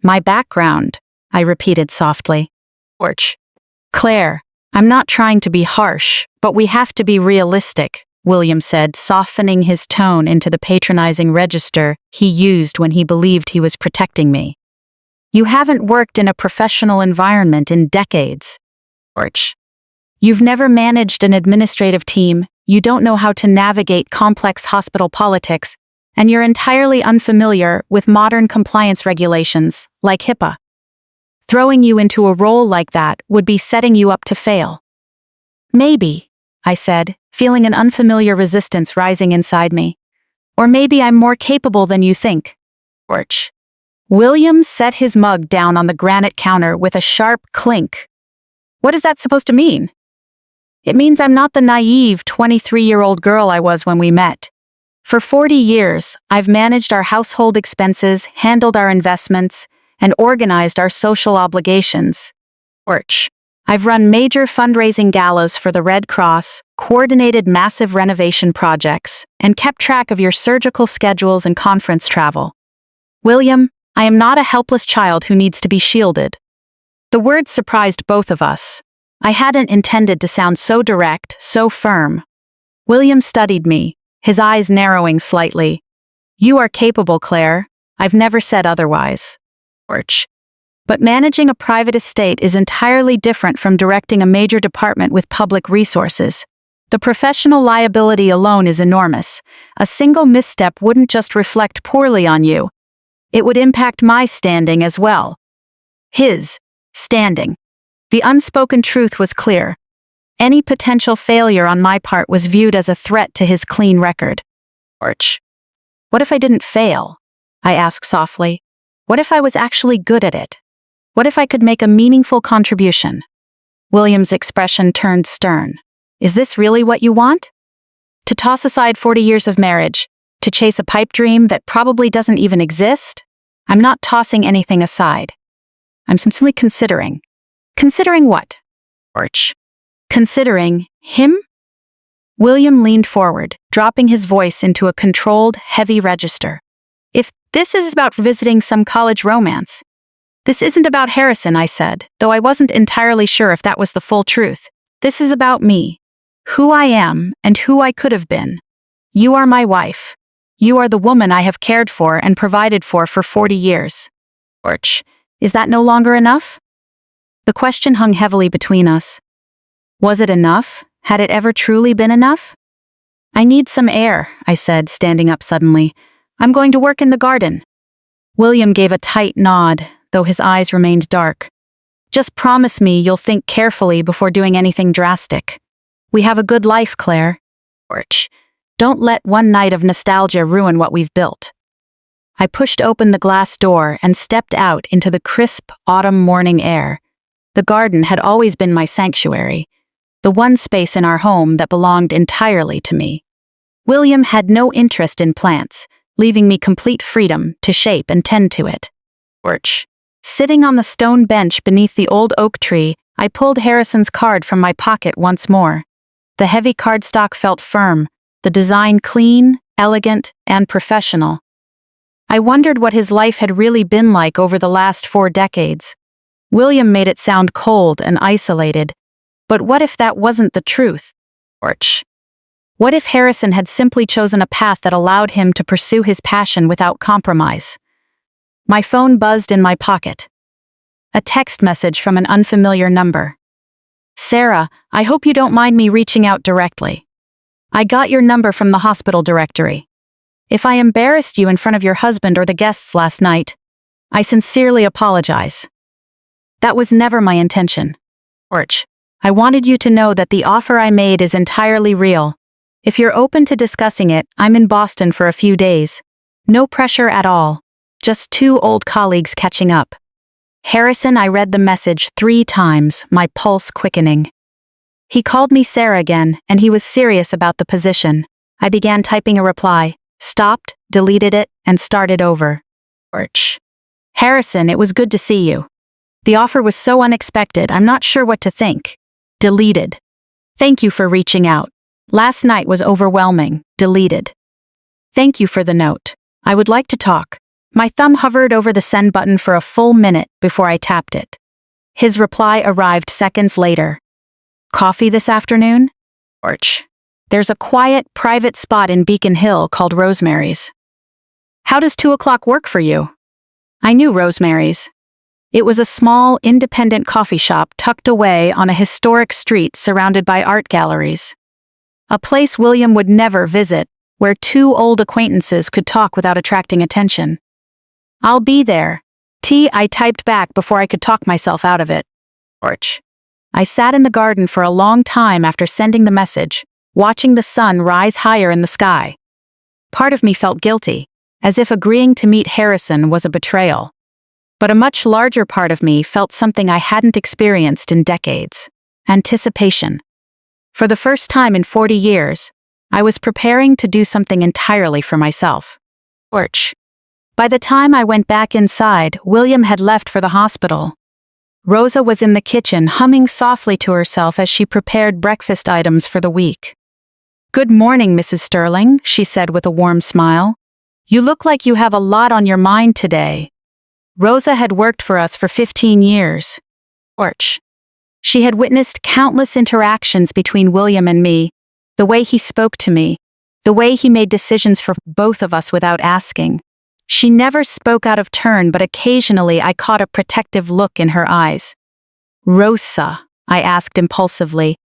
My background, I repeated softly. Claire, I'm not trying to be harsh, but we have to be realistic, William said, softening his tone into the patronizing register he used when he believed he was protecting me. You haven't worked in a professional environment in decades. You've never managed an administrative team, you don't know how to navigate complex hospital politics, and you're entirely unfamiliar with modern compliance regulations, like HIPAA. Throwing you into a role like that would be setting you up to fail. Maybe, I said, feeling an unfamiliar resistance rising inside me. Or maybe I'm more capable than you think. William set his mug down on the granite counter with a sharp clink. What is that supposed to mean? It means I'm not the naive 23-year-old girl I was when we met. For 40 years, I've managed our household expenses, handled our investments, and organized our social obligations. I've run major fundraising galas for the Red Cross, coordinated massive renovation projects, and kept track of your surgical schedules and conference travel. William, I am not a helpless child who needs to be shielded. The words surprised both of us. I hadn't intended to sound so direct, so firm. William studied me, his eyes narrowing slightly. You are capable, Claire. I've never said otherwise. But managing a private estate is entirely different from directing a major department with public resources. The professional liability alone is enormous. A single misstep wouldn't just reflect poorly on you. It would impact my standing as well. His standing. The unspoken truth was clear. Any potential failure on my part was viewed as a threat to his clean record. What if I didn't fail? I asked softly. What if I was actually good at it? What if I could make a meaningful contribution? William's expression turned stern. Is this really what you want? To toss aside 40 years of marriage? To chase a pipe dream that probably doesn't even exist? I'm not tossing anything aside. I'm simply considering. Considering what? Considering him? William leaned forward, dropping his voice into a controlled, heavy register. If this is about visiting some college romance. This isn't about Harrison, I said, though I wasn't entirely sure if that was the full truth. This is about me. Who I am and who I could have been. You are my wife. You are the woman I have cared for and provided for 40 years. Is that no longer enough? The question hung heavily between us. Was it enough? Had it ever truly been enough? I need some air, I said, standing up suddenly. I'm going to work in the garden. William gave a tight nod, though his eyes remained dark. Just promise me you'll think carefully before doing anything drastic. We have a good life, Claire. Don't let one night of nostalgia ruin what we've built. I pushed open the glass door and stepped out into the crisp autumn morning air. The garden had always been my sanctuary, the one space in our home that belonged entirely to me. William had no interest in plants, leaving me complete freedom to shape and tend to it. Sitting on the stone bench beneath the old oak tree, I pulled Harrison's card from my pocket once more. The heavy cardstock felt firm, the design clean, elegant, and professional. I wondered what his life had really been like over the last 4 decades. William made it sound cold and isolated, but what if that wasn't the truth? What if Harrison had simply chosen a path that allowed him to pursue his passion without compromise? My phone buzzed in my pocket. A text message from an unfamiliar number. Sarah, I hope you don't mind me reaching out directly. I got your number from the hospital directory. If I embarrassed you in front of your husband or the guests last night, I sincerely apologize. That was never my intention. I wanted you to know that the offer I made is entirely real. If you're open to discussing it, I'm in Boston for a few days. No pressure at all. Just two old colleagues catching up. Harrison, I read the message 3 times, my pulse quickening. He called me Sarah again, and he was serious about the position. I began typing a reply, stopped, deleted it, and started over. Harrison, it was good to see you. The offer was so unexpected, I'm not sure what to think. Deleted. Thank you for reaching out. Last night was overwhelming. Deleted. Thank you for the note. I would like to talk. My thumb hovered over the send button for a full minute before I tapped it. His reply arrived seconds later. Coffee this afternoon? There's a quiet, private spot in Beacon Hill called Rosemary's. How does 2 o'clock work for you? I knew Rosemary's. It was a small, independent coffee shop tucked away on a historic street surrounded by art galleries. A place William would never visit, where 2 old acquaintances could talk without attracting attention. I'll be there. I typed back before I could talk myself out of it. I sat in the garden for a long time after sending the message, watching the sun rise higher in the sky. Part of me felt guilty, as if agreeing to meet Harrison was a betrayal. But a much larger part of me felt something I hadn't experienced in decades: anticipation. For the first time in 40 years, I was preparing to do something entirely for myself. By the time I went back inside, William had left for the hospital. Rosa was in the kitchen, humming softly to herself as she prepared breakfast items for the week. "Good morning, Mrs. Sterling," she said with a warm smile. "You look like you have a lot on your mind today." Rosa had worked for us for 15 years. She had witnessed countless interactions between William and me, the way he spoke to me, the way he made decisions for both of us without asking. She never spoke out of turn, but occasionally I caught a protective look in her eyes. "Rosa," I asked impulsively,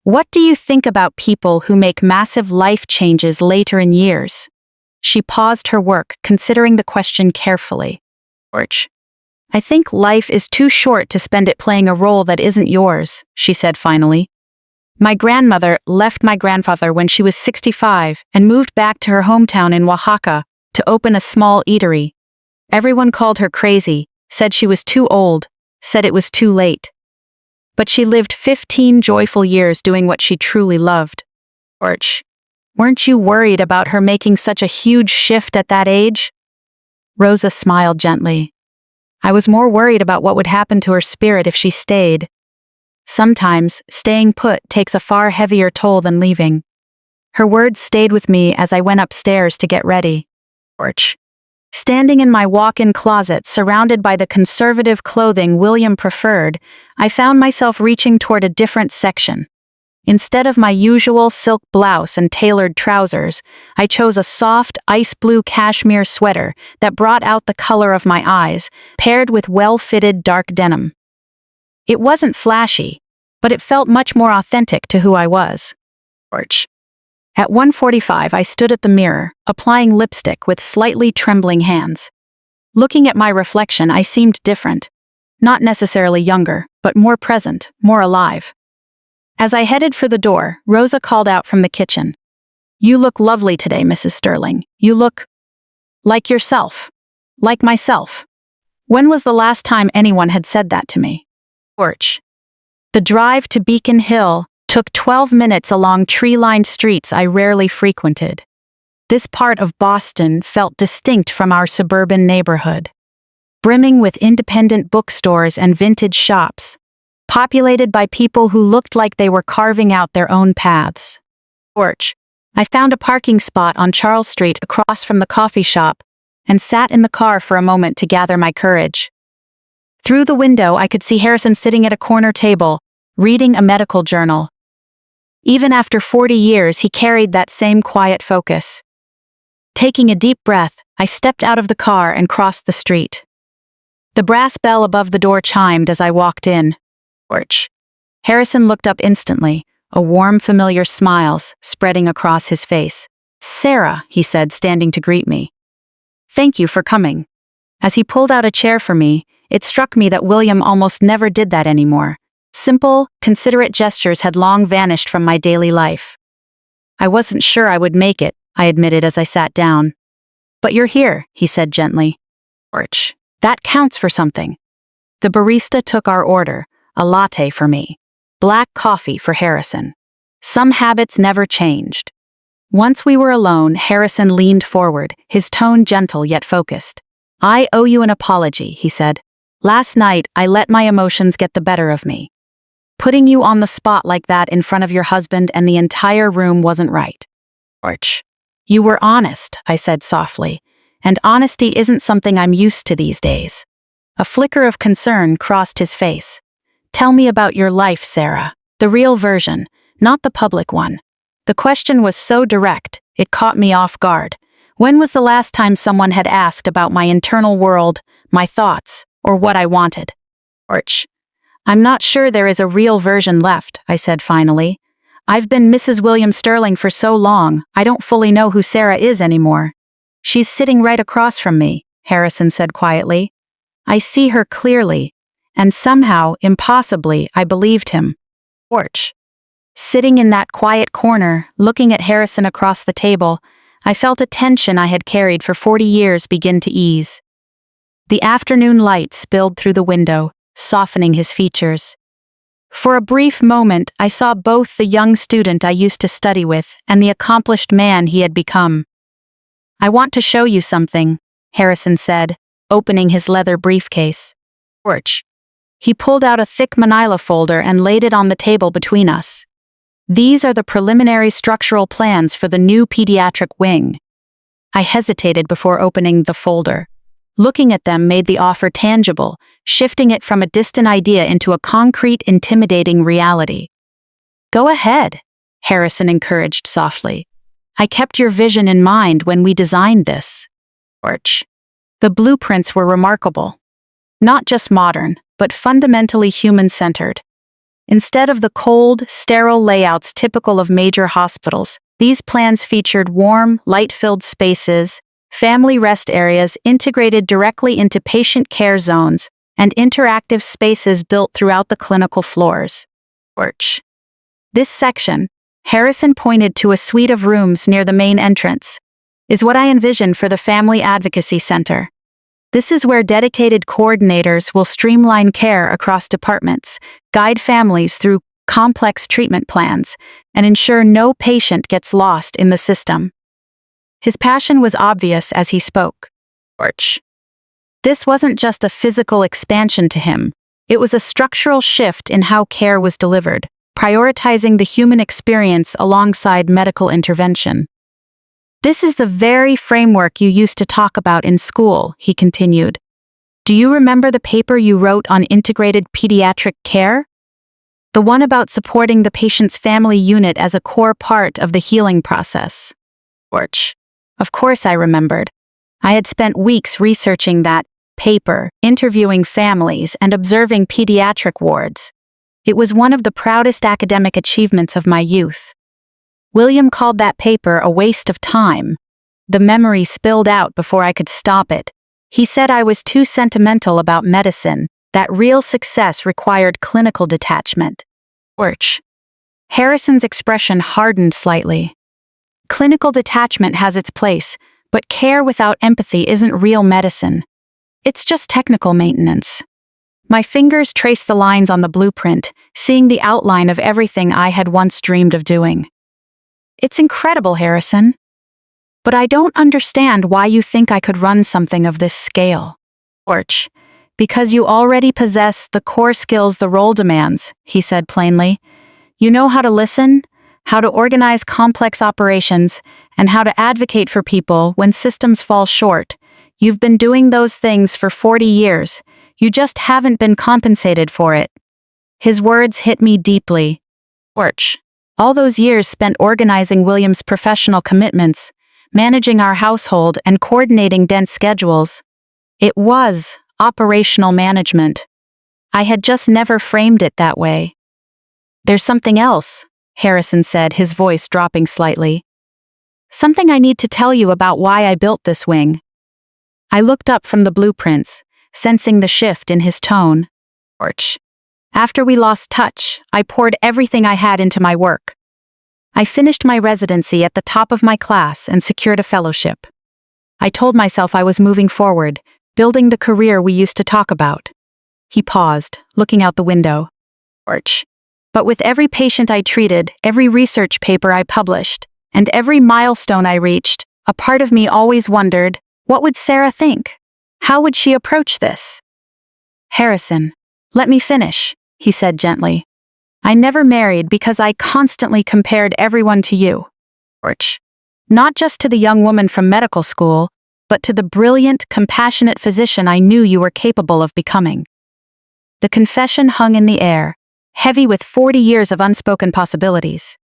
"what do you think about people who make massive life changes later in years?" She paused her work, considering the question carefully. "I think life is too short to spend it playing a role that isn't yours," she said finally. "My grandmother left my grandfather when she was 65 and moved back to her hometown in Oaxaca to open a small eatery. Everyone called her crazy, said she was too old, said it was too late. But she lived 15 joyful years doing what she truly loved." Weren't you worried about her making such a huge shift at that age? Rosa smiled gently. "I was more worried about what would happen to her spirit if she stayed. Sometimes, staying put takes a far heavier toll than leaving." Her words stayed with me as I went upstairs to get ready. Standing in my walk-in closet, surrounded by the conservative clothing William preferred, I found myself reaching toward a different section. Instead of my usual silk blouse and tailored trousers, I chose a soft, ice blue cashmere sweater that brought out the color of my eyes, paired with well-fitted dark denim. It wasn't flashy, but it felt much more authentic to who I was. At 1:45, I stood at the mirror, applying lipstick with slightly trembling hands. Looking at my reflection, I seemed different. Not necessarily younger, but more present, more alive. As I headed for the door, Rosa called out from the kitchen. "You look lovely today, Mrs. Sterling. You look like yourself. Like myself." When was the last time anyone had said that to me? The drive to Beacon Hill took 12 minutes along tree-lined streets I rarely frequented. This part of Boston felt distinct from our suburban neighborhood, brimming with independent bookstores and vintage shops, populated by people who looked like they were carving out their own paths. I found a parking spot on Charles Street across from the coffee shop and sat in the car for a moment to gather my courage. Through the window, I could see Harrison sitting at a corner table, reading a medical journal. Even after 40 years, he carried that same quiet focus. Taking a deep breath, I stepped out of the car and crossed the street. The brass bell above the door chimed as I walked in. Harrison looked up instantly, a warm, familiar smile spreading across his face. "Sarah," he said, standing to greet me. "Thank you for coming." As he pulled out a chair for me, it struck me that William almost never did that anymore. Simple, considerate gestures had long vanished from my daily life. I wasn't sure I would make it, I admitted as I sat down. But you're here, he said gently. Porch. That counts for something. The barista took our order, a latte for me. Black coffee for Harrison. Some habits never changed. Once we were alone, Harrison leaned forward, his tone gentle yet focused. I owe you an apology, he said. Last night, I let my emotions get the better of me. Putting you on the spot like that in front of your husband and the entire room wasn't right. Porch. You were honest, I said softly, and honesty isn't something I'm used to these days. A flicker of concern crossed his face. Tell me about your life, Sarah. The real version, not the public one. The question was so direct, it caught me off guard. When was the last time someone had asked about my internal world, my thoughts, or what I wanted? Porch. I'm not sure there is a real version left, I said finally. I've been Mrs. William Sterling for so long, I don't fully know who Sarah is anymore. She's sitting right across from me, Harrison said quietly. I see her clearly, and somehow, impossibly, I believed him. Porch. Sitting in that quiet corner, looking at Harrison across the table, I felt a tension I had carried for 40 years begin to ease. The afternoon light spilled through the window, softening his features. For a brief moment, I saw both the young student I used to study with and the accomplished man he had become. I want to show you something, Harrison said, opening his leather briefcase. Porch. He pulled out a thick manila folder and laid it on the table between us. These are the preliminary structural plans for the new pediatric wing. I hesitated before opening the folder. Looking at them made the offer tangible, shifting it from a distant idea into a concrete, intimidating reality. Go ahead, Harrison encouraged softly. I kept your vision in mind when we designed this. Porch. The blueprints were remarkable. Not just modern, but fundamentally human-centered. Instead of the cold, sterile layouts typical of major hospitals, these plans featured warm, light-filled spaces, family rest areas integrated directly into patient care zones, and interactive spaces built throughout the clinical floors. Porch. This section, Harrison pointed to a suite of rooms near the main entrance, is what I envisioned for the Family Advocacy Center. This is where dedicated coordinators will streamline care across departments, guide families through complex treatment plans, and ensure no patient gets lost in the system. His passion was obvious as he spoke. Porch. This wasn't just a physical expansion to him, it was a structural shift in how care was delivered, prioritizing the human experience alongside medical intervention. This is the very framework you used to talk about in school, he continued. Do you remember the paper you wrote on integrated pediatric care? The one about supporting the patient's family unit as a core part of the healing process. Porch. Of course I remembered. I had spent weeks researching that paper, interviewing families, and observing pediatric wards. It was one of the proudest academic achievements of my youth. William called that paper a waste of time. The memory spilled out before I could stop it. He said I was too sentimental about medicine, that real success required clinical detachment. Porch. Harrison's expression hardened slightly. Clinical detachment has its place, but care without empathy isn't real medicine. It's just technical maintenance. My fingers traced the lines on the blueprint, seeing the outline of everything I had once dreamed of doing. It's incredible, Harrison. But I don't understand why you think I could run something of this scale. Porch. Because you already possess the core skills the role demands, he said plainly. You know how to listen, how to organize complex operations, and how to advocate for people when systems fall short. You've been doing those things for 40 years. You just haven't been compensated for it. His words hit me deeply. Porch. All those years spent organizing William's professional commitments, managing our household, and coordinating dense schedules. It was operational management. I had just never framed it that way. There's something else, Harrison said, his voice dropping slightly. Something I need to tell you about why I built this wing. I looked up from the blueprints, sensing the shift in his tone. Porch. After we lost touch, I poured everything I had into my work. I finished my residency at the top of my class and secured a fellowship. I told myself I was moving forward, building the career we used to talk about. He paused, looking out the window. But with every patient I treated, every research paper I published, and every milestone I reached, a part of me always wondered, what would Sarah think? How would she approach this? Harrison, let me finish, he said gently. I never married because I constantly compared everyone to you. Not just to the young woman from medical school, but to the brilliant, compassionate physician I knew you were capable of becoming. The confession hung in the air, heavy with 40 years of unspoken possibilities.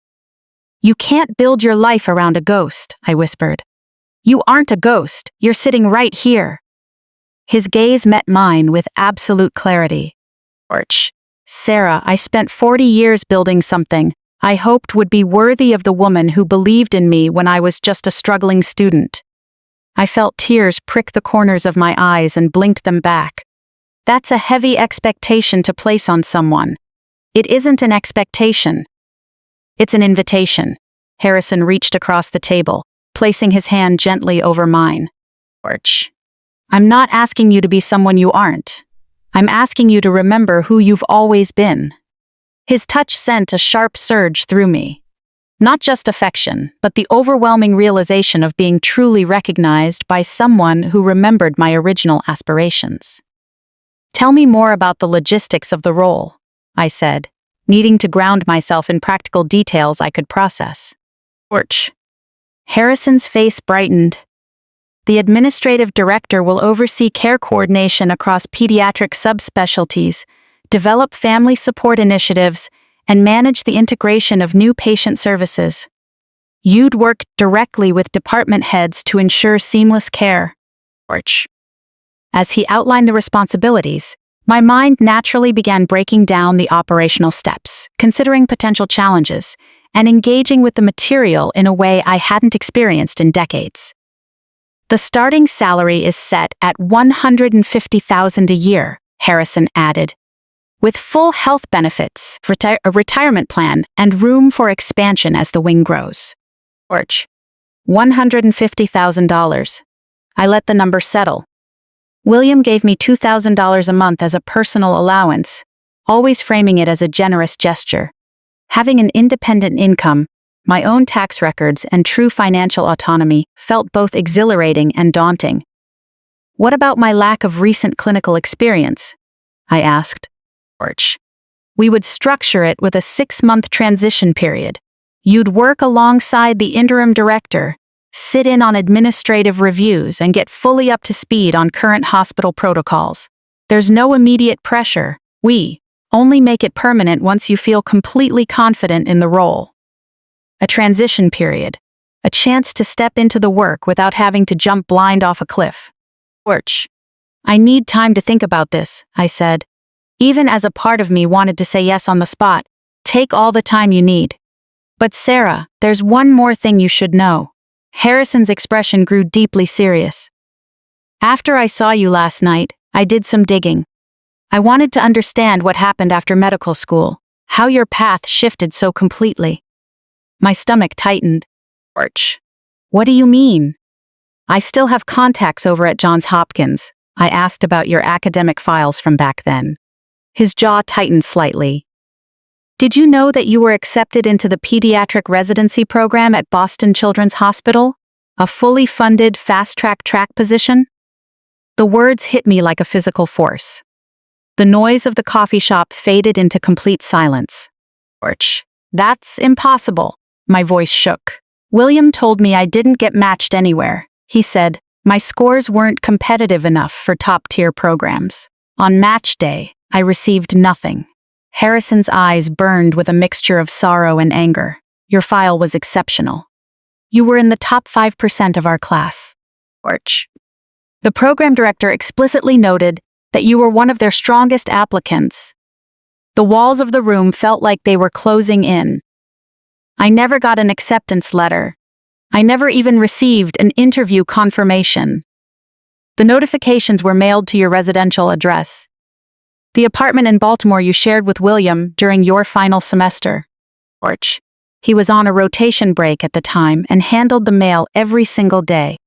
You can't build your life around a ghost, I whispered. You aren't a ghost, you're sitting right here. His gaze met mine with absolute clarity. Sarah, I spent 40 years building something I hoped would be worthy of the woman who believed in me when I was just a struggling student. I felt tears prick the corners of my eyes and blinked them back. That's a heavy expectation to place on someone. It isn't an expectation. It's an invitation. Harrison reached across the table, placing his hand gently over mine. I'm not asking you to be someone you aren't. I'm asking you to remember who you've always been. His touch sent a sharp surge through me. Not just affection, but the overwhelming realization of being truly recognized by someone who remembered my original aspirations. Tell me more about the logistics of the role, I said, needing to ground myself in practical details I could process. Harrison's face brightened. The administrative director will oversee care coordination across pediatric subspecialties, develop family support initiatives, and manage the integration of new patient services. You'd work directly with department heads to ensure seamless care. As he outlined the responsibilities, my mind naturally began breaking down the operational steps, considering potential challenges, and engaging with the material in a way I hadn't experienced in decades. The starting salary is set at $150,000 a year, Harrison added, with full health benefits, a retirement plan, and room for expansion as the wing grows. $150,000. I let the number settle. William gave me $2,000 a month as a personal allowance, always framing it as a generous gesture. Having an independent income, my own tax records, and true financial autonomy felt both exhilarating and daunting. What about my lack of recent clinical experience? I asked. We would structure it with a 6-month transition period. You'd work alongside the interim director, sit in on administrative reviews, and get fully up to speed on current hospital protocols. There's no immediate pressure. We only make it permanent once you feel completely confident in the role. A transition period. A chance to step into the work without having to jump blind off a cliff. I need time to think about this, I said. Even as a part of me wanted to say yes on the spot, take all the time you need. But Sarah, there's one more thing you should know. Harrison's expression grew deeply serious. After I saw you last night, I did some digging. I wanted to understand what happened after medical school, how your path shifted so completely. My stomach tightened. What do you mean? I still have contacts over at Johns Hopkins. I asked about your academic files from back then. His jaw tightened slightly. Did you know that you were accepted into the pediatric residency program at Boston Children's Hospital? A fully funded fast-track position? The words hit me like a physical force. The noise of the coffee shop faded into complete silence. That's impossible. My voice shook. William told me I didn't get matched anywhere. He said, my scores weren't competitive enough for top-tier programs. On match day, I received nothing. Harrison's eyes burned with a mixture of sorrow and anger. Your file was exceptional. You were in the top 5% of our class. The program director explicitly noted that you were one of their strongest applicants. The walls of the room felt like they were closing in. I never got an acceptance letter. I never even received an interview confirmation. The notifications were mailed to your residential address. The apartment in Baltimore you shared with William during your final semester. He was on a rotation break at the time and handled the mail every single day.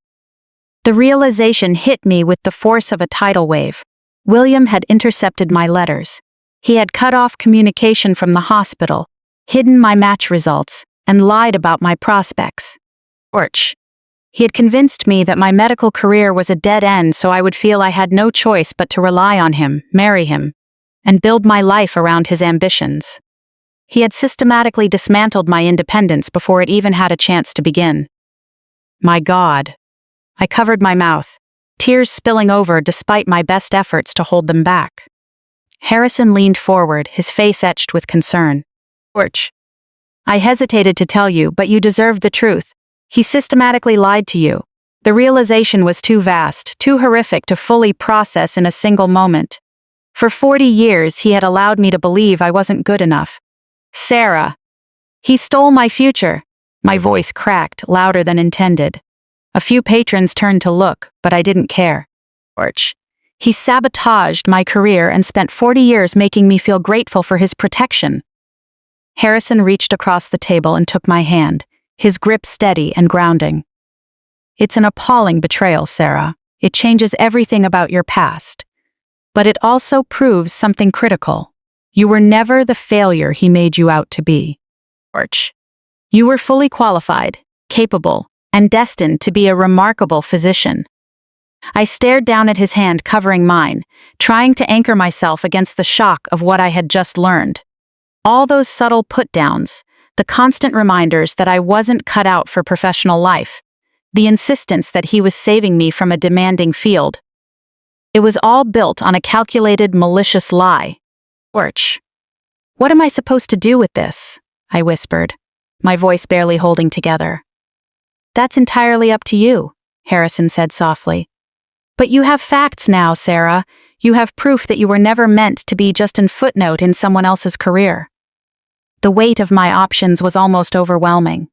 The realization hit me with the force of a tidal wave. William had intercepted my letters. He had cut off communication from the hospital, hidden my match results, and lied about my prospects. He had convinced me that my medical career was a dead end, so I would feel I had no choice but to rely on him, marry him, and build my life around his ambitions. He had systematically dismantled my independence before it even had a chance to begin. My God. I covered my mouth, tears spilling over despite my best efforts to hold them back. Harrison leaned forward, his face etched with concern. I hesitated to tell you, but you deserved the truth. He systematically lied to you. The realization was too vast, too horrific to fully process in a single moment. For 40 years, he had allowed me to believe I wasn't good enough. Sarah. He stole my future. My voice cracked, louder than intended. A few patrons turned to look, but I didn't care. He sabotaged my career and spent 40 years making me feel grateful for his protection. Harrison reached across the table and took my hand, his grip steady and grounding. It's an appalling betrayal, Sarah. It changes everything about your past. But it also proves something critical. You were never the failure he made you out to be. You were fully qualified, capable, and destined to be a remarkable physician. I stared down at his hand covering mine, trying to anchor myself against the shock of what I had just learned. All those subtle put-downs, the constant reminders that I wasn't cut out for professional life, the insistence that he was saving me from a demanding field. It was all built on a calculated, malicious lie. What am I supposed to do with this? I whispered, my voice barely holding together. That's entirely up to you, Harrison said softly. But you have facts now, Sarah. You have proof that you were never meant to be just a footnote in someone else's career. The weight of my options was almost overwhelming.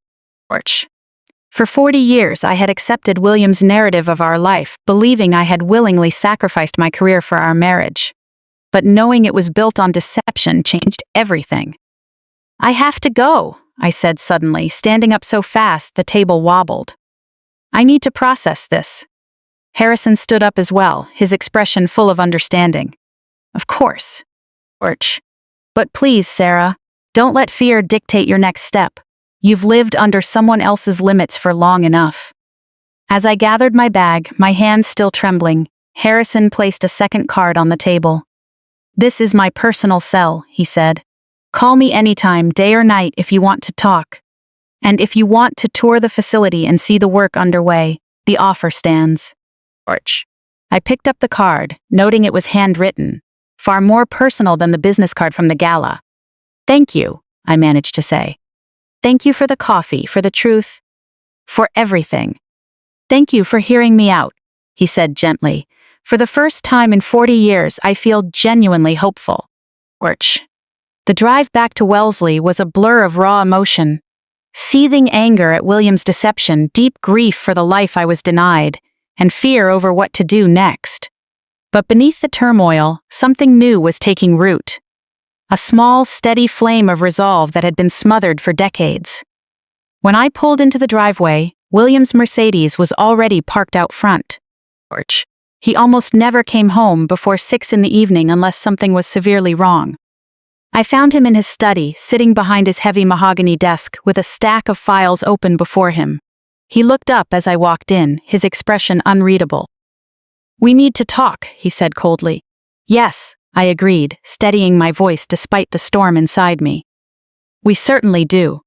For 40 years, I had accepted William's narrative of our life, believing I had willingly sacrificed my career for our marriage. But knowing it was built on deception changed everything. I have to go, I said suddenly, standing up so fast the table wobbled. I need to process this. Harrison stood up as well, his expression full of understanding. Of course. But please, Sarah, don't let fear dictate your next step. You've lived under someone else's limits for long enough. As I gathered my bag, my hands still trembling, Harrison placed a second card on the table. This is my personal cell, he said. Call me anytime, day or night, if you want to talk. And if you want to tour the facility and see the work underway, the offer stands. I picked up the card, noting it was handwritten, far more personal than the business card from the gala. Thank you, I managed to say. Thank you for the coffee, for the truth, for everything. Thank you for hearing me out, he said gently. For the first time in 40 years, I feel genuinely hopeful. The drive back to Wellesley was a blur of raw emotion. Seething anger at William's deception, deep grief for the life I was denied, and fear over what to do next. But beneath the turmoil, something new was taking root. A small, steady flame of resolve that had been smothered for decades. When I pulled into the driveway, William's Mercedes was already parked out front. He almost never came home before 6 in the evening unless something was severely wrong. I found him in his study, sitting behind his heavy mahogany desk with a stack of files open before him. He looked up as I walked in, his expression unreadable. We need to talk, he said coldly. Yes, I agreed, steadying my voice despite the storm inside me. We certainly do.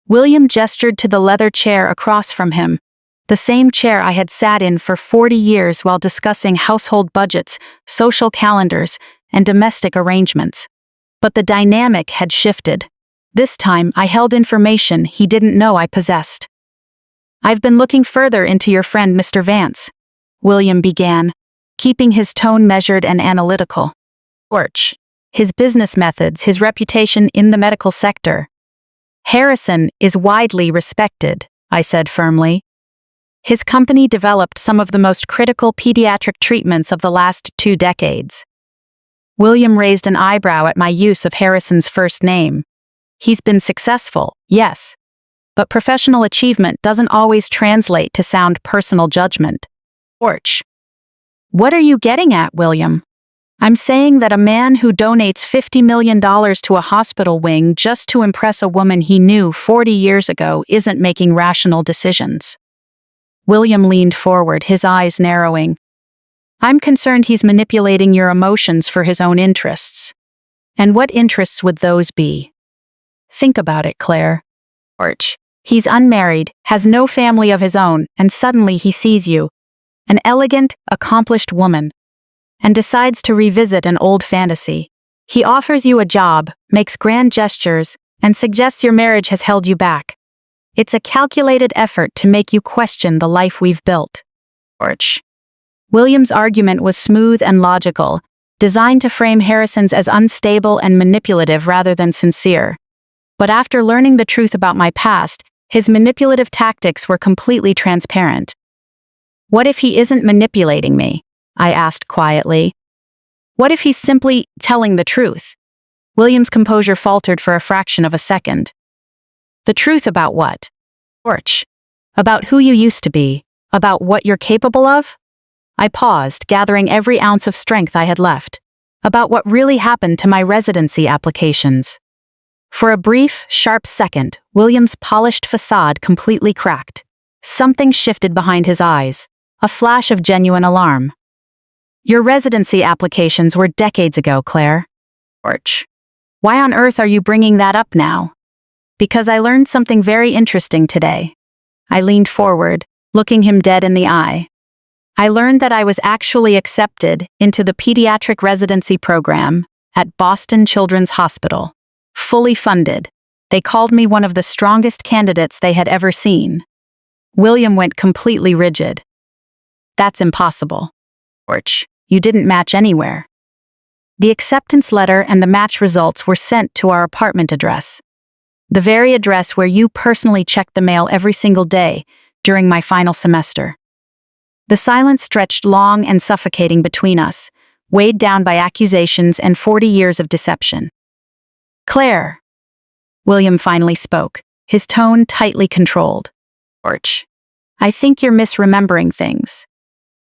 William gestured to the leather chair across from him, the same chair I had sat in for 40 years while discussing household budgets, social calendars, and domestic arrangements. But the dynamic had shifted. This time, I held information he didn't know I possessed. I've been looking further into your friend Mr. Vance, William began, keeping his tone measured and analytical. His business methods, his reputation in the medical sector. Harrison is widely respected, I said firmly. His company developed some of the most critical pediatric treatments of the last 2 decades. William raised an eyebrow at my use of Harrison's first name. He's been successful, yes. But professional achievement doesn't always translate to sound personal judgment. Torch. What are you getting at, William? I'm saying that a man who donates $50 million to a hospital wing just to impress a woman he knew 40 years ago isn't making rational decisions. William leaned forward, his eyes narrowing. I'm concerned he's manipulating your emotions for his own interests. And what interests would those be? Think about it, Claire. Torch. He's unmarried, has no family of his own, and suddenly he sees you, an elegant, accomplished woman, and decides to revisit an old fantasy. He offers you a job, makes grand gestures, and suggests your marriage has held you back. It's a calculated effort to make you question the life we've built. Torch. William's argument was smooth and logical, designed to frame Harrison's as unstable and manipulative rather than sincere. But after learning the truth about my past, his manipulative tactics were completely transparent. What if he isn't manipulating me? I asked quietly. What if he's simply telling the truth? William's composure faltered for a fraction of a second. The truth about what? Torch. About who you used to be. About what you're capable of? I paused, gathering every ounce of strength I had left. About what really happened to my residency applications. For a brief, sharp second, William's polished facade completely cracked. Something shifted behind his eyes, a flash of genuine alarm. Your residency applications were decades ago, Claire. Torch. Why on earth are you bringing that up now? Because I learned something very interesting today. I leaned forward, looking him dead in the eye. I learned that I was actually accepted into the pediatric residency program at Boston Children's Hospital. Fully funded. They called me one of the strongest candidates they had ever seen. William went completely rigid. That's impossible. Torch. You didn't match anywhere. The acceptance letter and the match results were sent to our apartment address. The very address where you personally checked the mail every single day during my final semester. The silence stretched long and suffocating between us, weighed down by accusations and 40 years of deception. Claire. William finally spoke, his tone tightly controlled. Torch. I think you're misremembering things.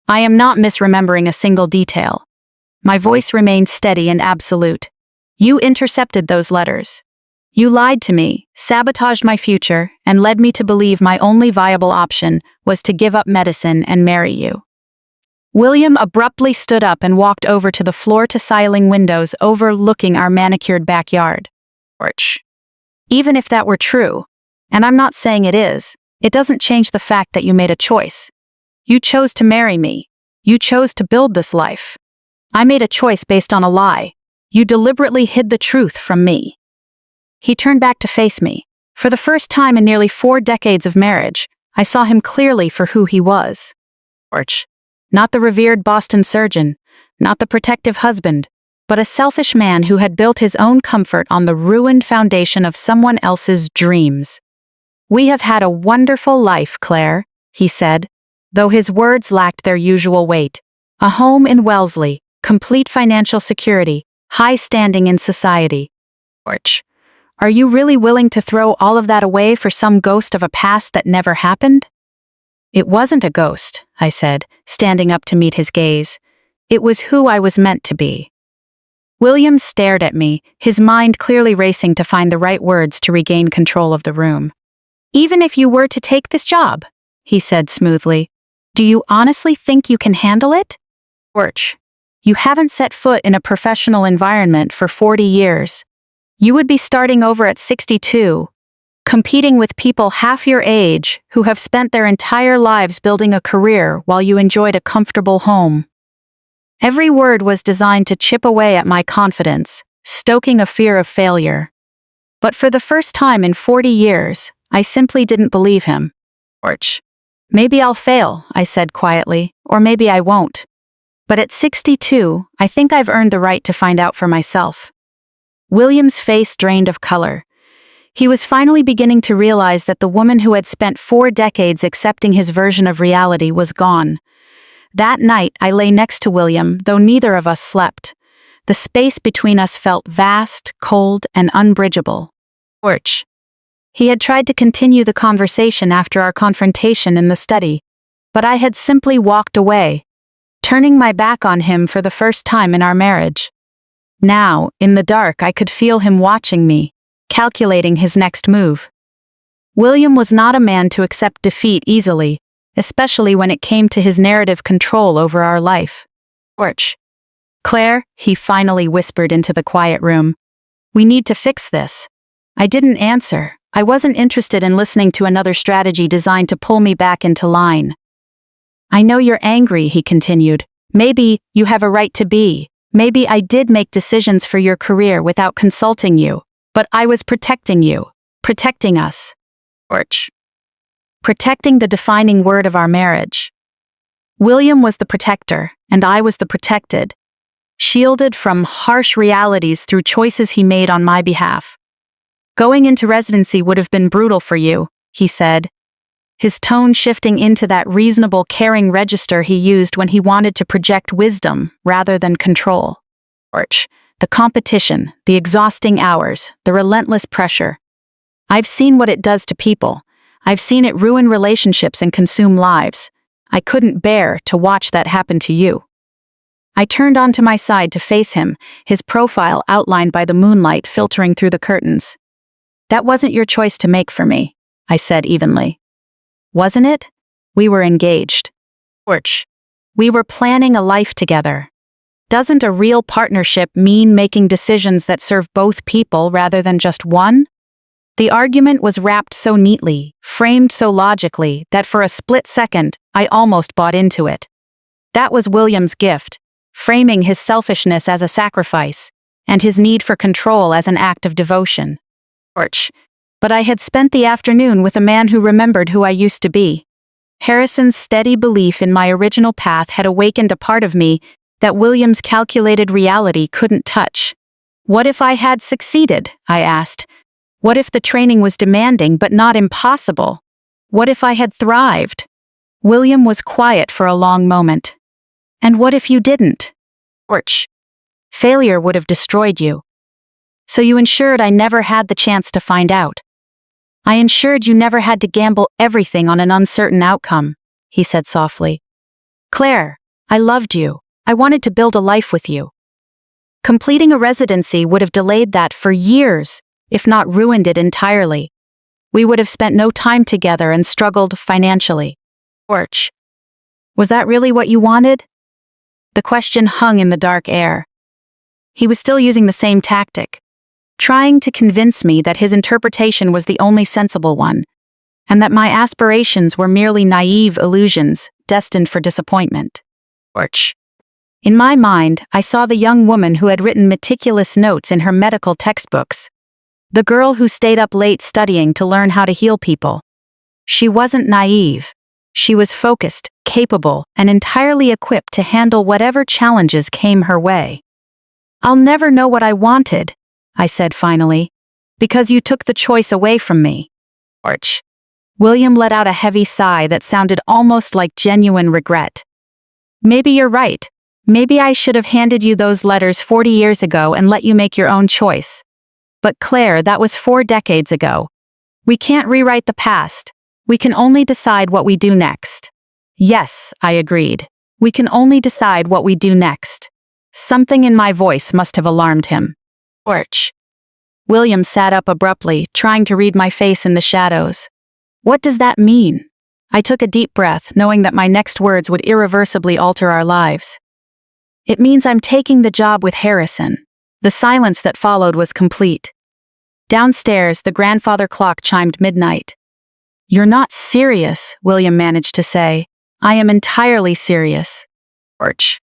I am not misremembering a single detail. My voice remained steady and absolute. You intercepted those letters. You lied to me, sabotaged my future, and led me to believe my only viable option was to give up medicine and marry you. William abruptly stood up and walked over to the floor-to-ceiling windows overlooking our manicured backyard. Torch. Even if that were true, and I'm not saying it is, it doesn't change the fact that you made a choice. You chose to marry me. You chose to build this life. I made a choice based on a lie. You deliberately hid the truth from me. He turned back to face me. For the first time in nearly 4 decades of marriage, I saw him clearly for who he was. Torch. Not the revered Boston surgeon, not the protective husband, but a selfish man who had built his own comfort on the ruined foundation of someone else's dreams. We have had a wonderful life, Claire, he said, though his words lacked their usual weight. A home in Wellesley, complete financial security, high standing in society. Torch. Are you really willing to throw all of that away for some ghost of a past that never happened? It wasn't a ghost, I said, standing up to meet his gaze. It was who I was meant to be. William stared at me, his mind clearly racing to find the right words to regain control of the room. Even if you were to take this job, he said smoothly, do you honestly think you can handle it? Torch. You haven't set foot in a professional environment for 40 years. You would be starting over at 62, competing with people half your age who have spent their entire lives building a career while you enjoyed a comfortable home. Every word was designed to chip away at my confidence, stoking a fear of failure. But for the first time in 40 years, I simply didn't believe him. Torch. Maybe I'll fail, I said quietly, or maybe I won't. But at 62, I think I've earned the right to find out for myself. William's face drained of color. He was finally beginning to realize that the woman who had spent 4 decades accepting his version of reality was gone. That night, I lay next to William, though neither of us slept. The space between us felt vast, cold, and unbridgeable. Porch. He had tried to continue the conversation after our confrontation in the study, but I had simply walked away, turning my back on him for the first time in our marriage. Now, in the dark, I could feel him watching me, calculating his next move. William was not a man to accept defeat easily, especially when it came to his narrative control over our life. Porch. Claire, he finally whispered into the quiet room. We need to fix this. I didn't answer. I wasn't interested in listening to another strategy designed to pull me back into line. I know you're angry, he continued. Maybe you have a right to be. Maybe I did make decisions for your career without consulting you, but I was protecting you, protecting us. Porch. Protecting the defining word of our marriage. William was the protector, and I was the protected, shielded from harsh realities through choices he made on my behalf. Going into residency would have been brutal for you, he said, his tone shifting into that reasonable, caring register he used when he wanted to project wisdom rather than control. Porch. The competition, the exhausting hours, the relentless pressure. I've seen what it does to people. I've seen it ruin relationships and consume lives. I couldn't bear to watch that happen to you. I turned onto my side to face him, his profile outlined by the moonlight filtering through the curtains. That wasn't your choice to make for me, I said evenly. Wasn't it? We were engaged. Porch. We were planning a life together. Doesn't a real partnership mean making decisions that serve both people rather than just one? The argument was wrapped so neatly, framed so logically, that for a split second, I almost bought into it. That was William's gift, framing his selfishness as a sacrifice, and his need for control as an act of devotion. Porch. But I had spent the afternoon with a man who remembered who I used to be. Harrison's steady belief in my original path had awakened a part of me that William's calculated reality couldn't touch. What if I had succeeded? I asked. What if the training was demanding but not impossible? What if I had thrived? William was quiet for a long moment. And what if you didn't? Porch. Failure would have destroyed you. So you ensured I never had the chance to find out. I ensured you never had to gamble everything on an uncertain outcome, he said softly. Claire, I loved you. I wanted to build a life with you. Completing a residency would have delayed that for years, if not ruined it entirely. We would have spent no time together and struggled financially. Porch. Was that really what you wanted? The question hung in the dark air. He was still using the same tactic, trying to convince me that his interpretation was the only sensible one, and that my aspirations were merely naive illusions destined for disappointment. Porch. In my mind, I saw the young woman who had written meticulous notes in her medical textbooks, the girl who stayed up late studying to learn how to heal people. She wasn't naive. She was focused, capable, and entirely equipped to handle whatever challenges came her way. I'll never know what I wanted, I said finally, because you took the choice away from me. Porch. William let out a heavy sigh that sounded almost like genuine regret. Maybe you're right. Maybe I should have handed you those letters 40 years ago and let you make your own choice. But Claire, that was 4 decades ago. We can't rewrite the past. We can only decide what we do next. Yes, I agreed. We can only decide what we do next. Something in my voice must have alarmed him. Porch. William sat up abruptly, trying to read my face in the shadows. What does that mean? I took a deep breath, knowing that my next words would irreversibly alter our lives. It means I'm taking the job with Harrison. The silence that followed was complete. Downstairs, the grandfather clock chimed midnight. You're not serious, William managed to say. I am entirely serious. Porch.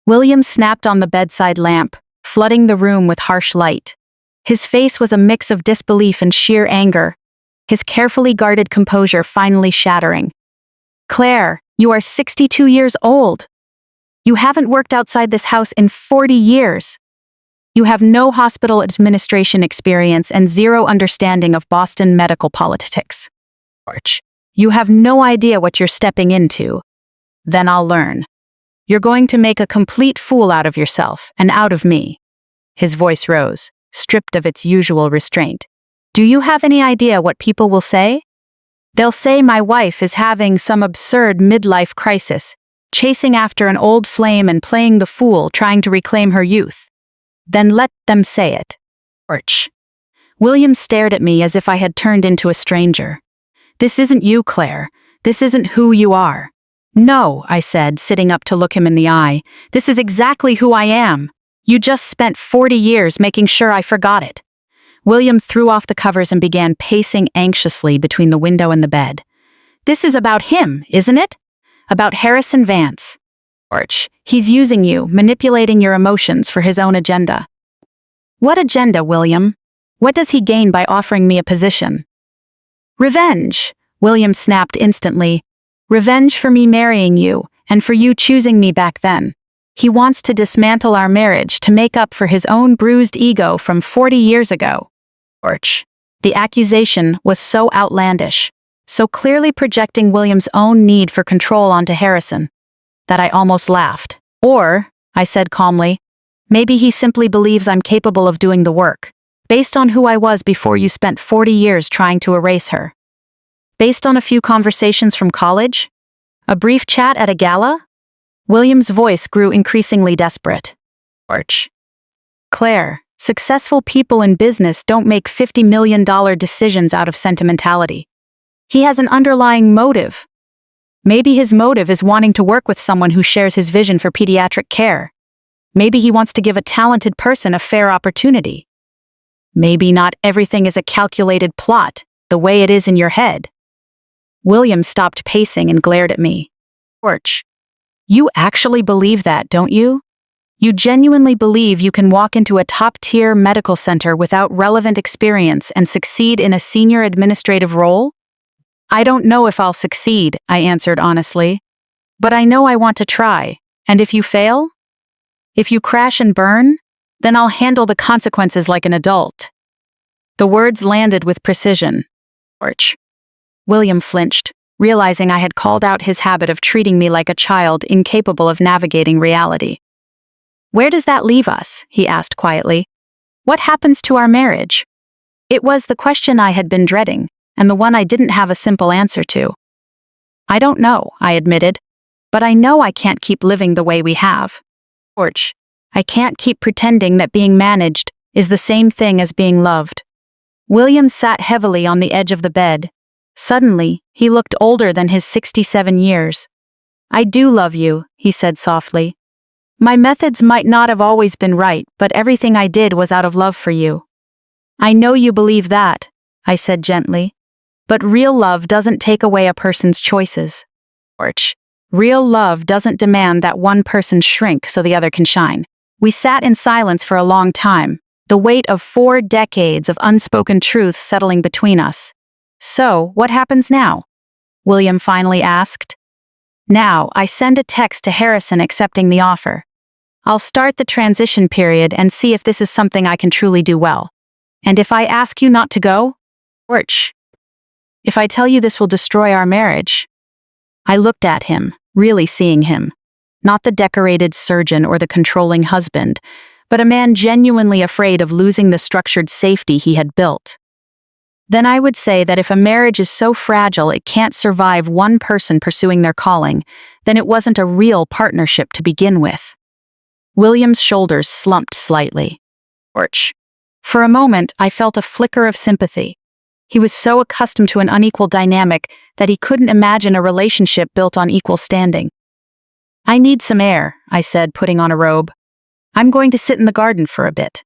William snapped on the bedside lamp, flooding the room with harsh light. His face was a mix of disbelief and sheer anger, his carefully guarded composure finally shattering. Claire, you are 62 years old. You haven't worked outside this house in 40 years. You have no hospital administration experience and zero understanding of Boston medical politics. Porch. You have no idea what you're stepping into. Then I'll learn. You're going to make a complete fool out of yourself and out of me. His voice rose, stripped of its usual restraint. Do you have any idea what people will say? They'll say my wife is having some absurd midlife crisis, chasing after an old flame and playing the fool trying to reclaim her youth. Then let them say it. Orch. William stared at me as if I had turned into a stranger. This isn't you, Claire. This isn't who you are. No, I said, sitting up to look him in the eye. This is exactly who I am. You just spent 40 years making sure I forgot it. William threw off the covers and began pacing anxiously between the window and the bed. This is about him, isn't it? About Harrison Vance. Orch, he's using you, manipulating your emotions for his own agenda. What agenda, William? What does he gain by offering me a position? Revenge, William snapped instantly. Revenge for me marrying you, and for you choosing me back then. He wants to dismantle our marriage to make up for his own bruised ego from 40 years ago. Orch. The accusation was so outlandish, so clearly projecting William's own need for control onto Harrison, that I almost laughed. Or, I said calmly, maybe he simply believes I'm capable of doing the work, based on who I was before you spent 40 years trying to erase her. Based on a few conversations from college? A brief chat at a gala? William's voice grew increasingly desperate. Orch. Claire, successful people in business don't make $50 million decisions out of sentimentality. He has an underlying motive. Maybe his motive is wanting to work with someone who shares his vision for pediatric care. Maybe he wants to give a talented person a fair opportunity. Maybe not everything is a calculated plot, the way it is in your head. William stopped pacing and glared at me. Orch, you actually believe that, don't you? You genuinely believe you can walk into a top-tier medical center without relevant experience and succeed in a senior administrative role? I don't know if I'll succeed, I answered honestly. But I know I want to try, and if you fail? If you crash and burn? Then I'll handle the consequences like an adult. The words landed with precision. Orch. William flinched, realizing I had called out his habit of treating me like a child incapable of navigating reality. Where does that leave us? He asked quietly. What happens to our marriage? It was the question I had been dreading, and the one I didn't have a simple answer to. I don't know, I admitted, but I know I can't keep living the way we have. Orch, I can't keep pretending that being managed is the same thing as being loved. William sat heavily on the edge of the bed. Suddenly, he looked older than his 67 years. I do love you, he said softly. My methods might not have always been right, but everything I did was out of love for you. I know you believe that, I said gently. But real love doesn't take away a person's choices. Orch. Real love doesn't demand that one person shrink so the other can shine. We sat in silence for a long time, the weight of 4 decades of unspoken truth settling between us. So, what happens now? William finally asked. Now, I send a text to Harrison accepting the offer. I'll start the transition period and see if this is something I can truly do well. And if I ask you not to go? Orch. If I tell you this will destroy our marriage? I looked at him, really seeing him. Not the decorated surgeon or the controlling husband, but a man genuinely afraid of losing the structured safety he had built. Then I would say that if a marriage is so fragile it can't survive one person pursuing their calling, then it wasn't a real partnership to begin with. William's shoulders slumped slightly. Orch. For a moment, I felt a flicker of sympathy. He was so accustomed to an unequal dynamic that he couldn't imagine a relationship built on equal standing. I need some air, I said, putting on a robe. I'm going to sit in the garden for a bit.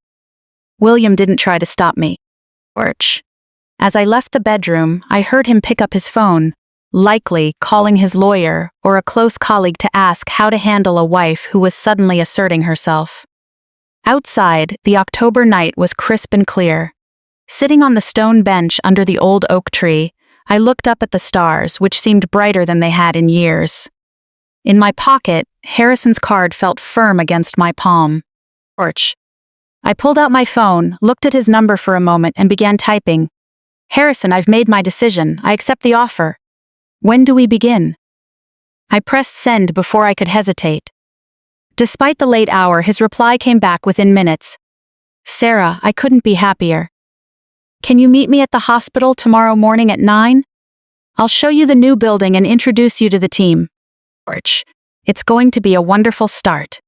William didn't try to stop me. Orch. As I left the bedroom, I heard him pick up his phone, likely calling his lawyer or a close colleague to ask how to handle a wife who was suddenly asserting herself. Outside, the October night was crisp and clear. Sitting on the stone bench under the old oak tree, I looked up at the stars, which seemed brighter than they had in years. In my pocket, Harrison's card felt firm against my palm. Orch. I pulled out my phone, looked at his number for a moment, and began typing. Harrison, I've made my decision. I accept the offer. When do we begin? I pressed send before I could hesitate. Despite the late hour, his reply came back within minutes. Sarah, I couldn't be happier. Can you meet me at the hospital tomorrow morning at 9? I'll show you the new building and introduce you to the team. George, it's going to be a wonderful start.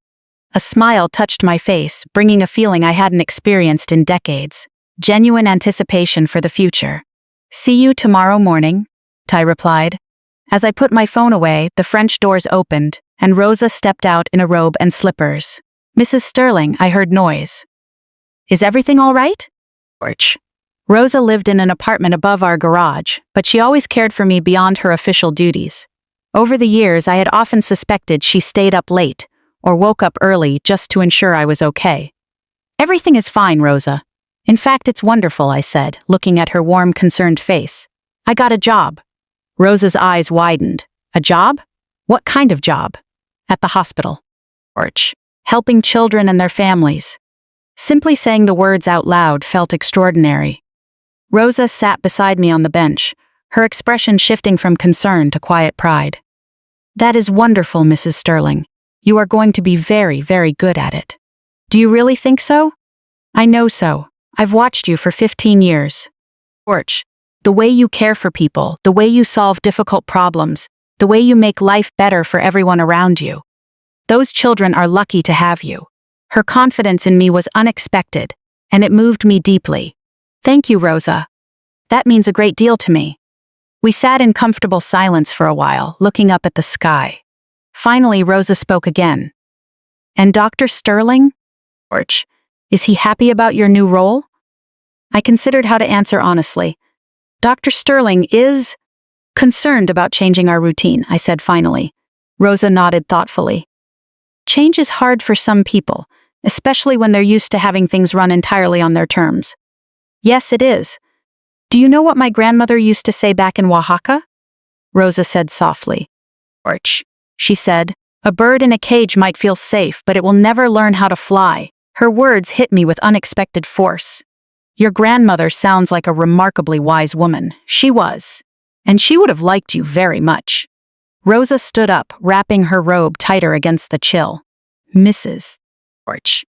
A smile touched my face, bringing a feeling I hadn't experienced in decades. Genuine anticipation for the future. See you tomorrow morning, Ty replied. As I put my phone away, the French doors opened, and Rosa stepped out in a robe and slippers. Mrs. Sterling, I heard noise. Is everything all right? George. Rosa lived in an apartment above our garage, but she always cared for me beyond her official duties. Over the years, I had often suspected she stayed up late, or woke up early just to ensure I was okay. Everything is fine, Rosa. In fact, it's wonderful, I said, looking at her warm, concerned face. I got a job. Rosa's eyes widened. A job? What kind of job? At the hospital. George. Helping children and their families. Simply saying the words out loud felt extraordinary. Rosa sat beside me on the bench, her expression shifting from concern to quiet pride. That is wonderful, Mrs. Sterling. You are going to be very, very good at it. Do you really think so? I know so. I've watched you for 15 years. George, the way you care for people, the way you solve difficult problems, the way you make life better for everyone around you. Those children are lucky to have you. Her confidence in me was unexpected, and it moved me deeply. Thank you, Rosa. That means a great deal to me. We sat in comfortable silence for a while, looking up at the sky. Finally, Rosa spoke again. And Dr. Sterling? George, is he happy about your new role? I considered how to answer honestly. Dr. Sterling is concerned about changing our routine, I said finally. Rosa nodded thoughtfully. Change is hard for some people, especially when they're used to having things run entirely on their terms. Yes, it is. Do you know what my grandmother used to say back in Oaxaca? Rosa said softly. George, she said, a bird in a cage might feel safe, but it will never learn how to fly. Her words hit me with unexpected force. Your grandmother sounds like a remarkably wise woman. She was. And she would have liked you very much. Rosa stood up, wrapping her robe tighter against the chill. Mrs. George.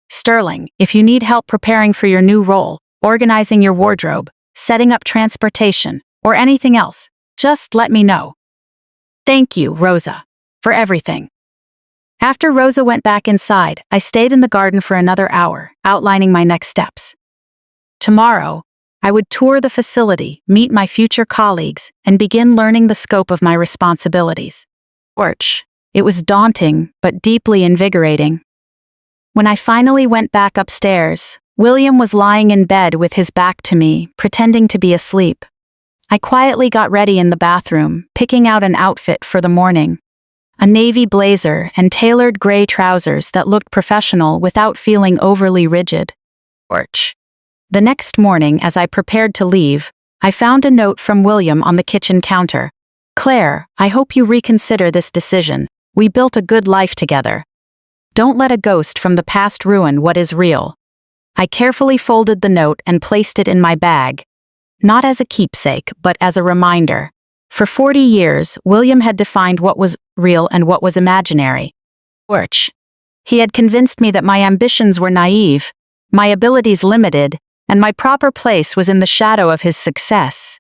Sterling, if you need help preparing for your new role, organizing your wardrobe, setting up transportation, or anything else, just let me know. Thank you, Rosa, for everything. After Rosa went back inside, I stayed in the garden for another hour, outlining my next steps. Tomorrow, I would tour the facility, meet my future colleagues, and begin learning the scope of my responsibilities. George, it was daunting, but deeply invigorating. When I finally went back upstairs, William was lying in bed with his back to me, pretending to be asleep. I quietly got ready in the bathroom, picking out an outfit for the morning. A navy blazer and tailored gray trousers that looked professional without feeling overly rigid. George. The next morning, as I prepared to leave, I found a note from William on the kitchen counter. Claire, I hope you reconsider this decision. We built a good life together. Don't let a ghost from the past ruin what is real. I carefully folded the note and placed it in my bag. Not as a keepsake, but as a reminder. For 40 years, William had defined what was real and what was imaginary. George. He had convinced me that my ambitions were naive, my abilities limited, and my proper place was in the shadow of his success.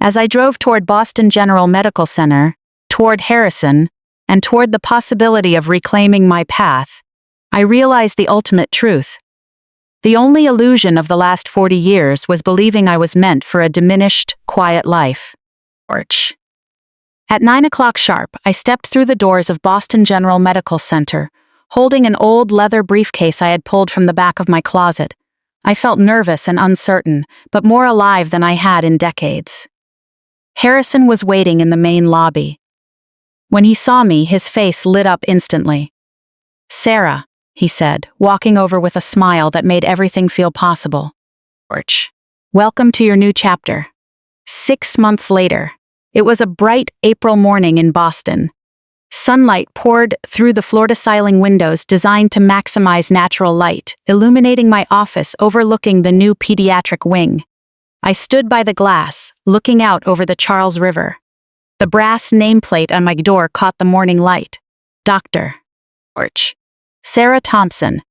As I drove toward Boston General Medical Center, toward Harrison, and toward the possibility of reclaiming my path, I realized the ultimate truth. The only illusion of the last 40 years was believing I was meant for a diminished, quiet life. George. At 9 o'clock sharp, I stepped through the doors of Boston General Medical Center, holding an old leather briefcase I had pulled from the back of my closet. I felt nervous and uncertain, but more alive than I had in decades. Harrison was waiting in the main lobby. When he saw me, his face lit up instantly. Sarah, he said, walking over with a smile that made everything feel possible. George. Welcome to your new chapter. 6 months later, it was a bright April morning in Boston. Sunlight poured through the floor-to-ceiling windows designed to maximize natural light, illuminating my office overlooking the new pediatric wing. I stood by the glass, looking out over the Charles River. The brass nameplate on my door caught the morning light. Dr. George. Sarah Thompson,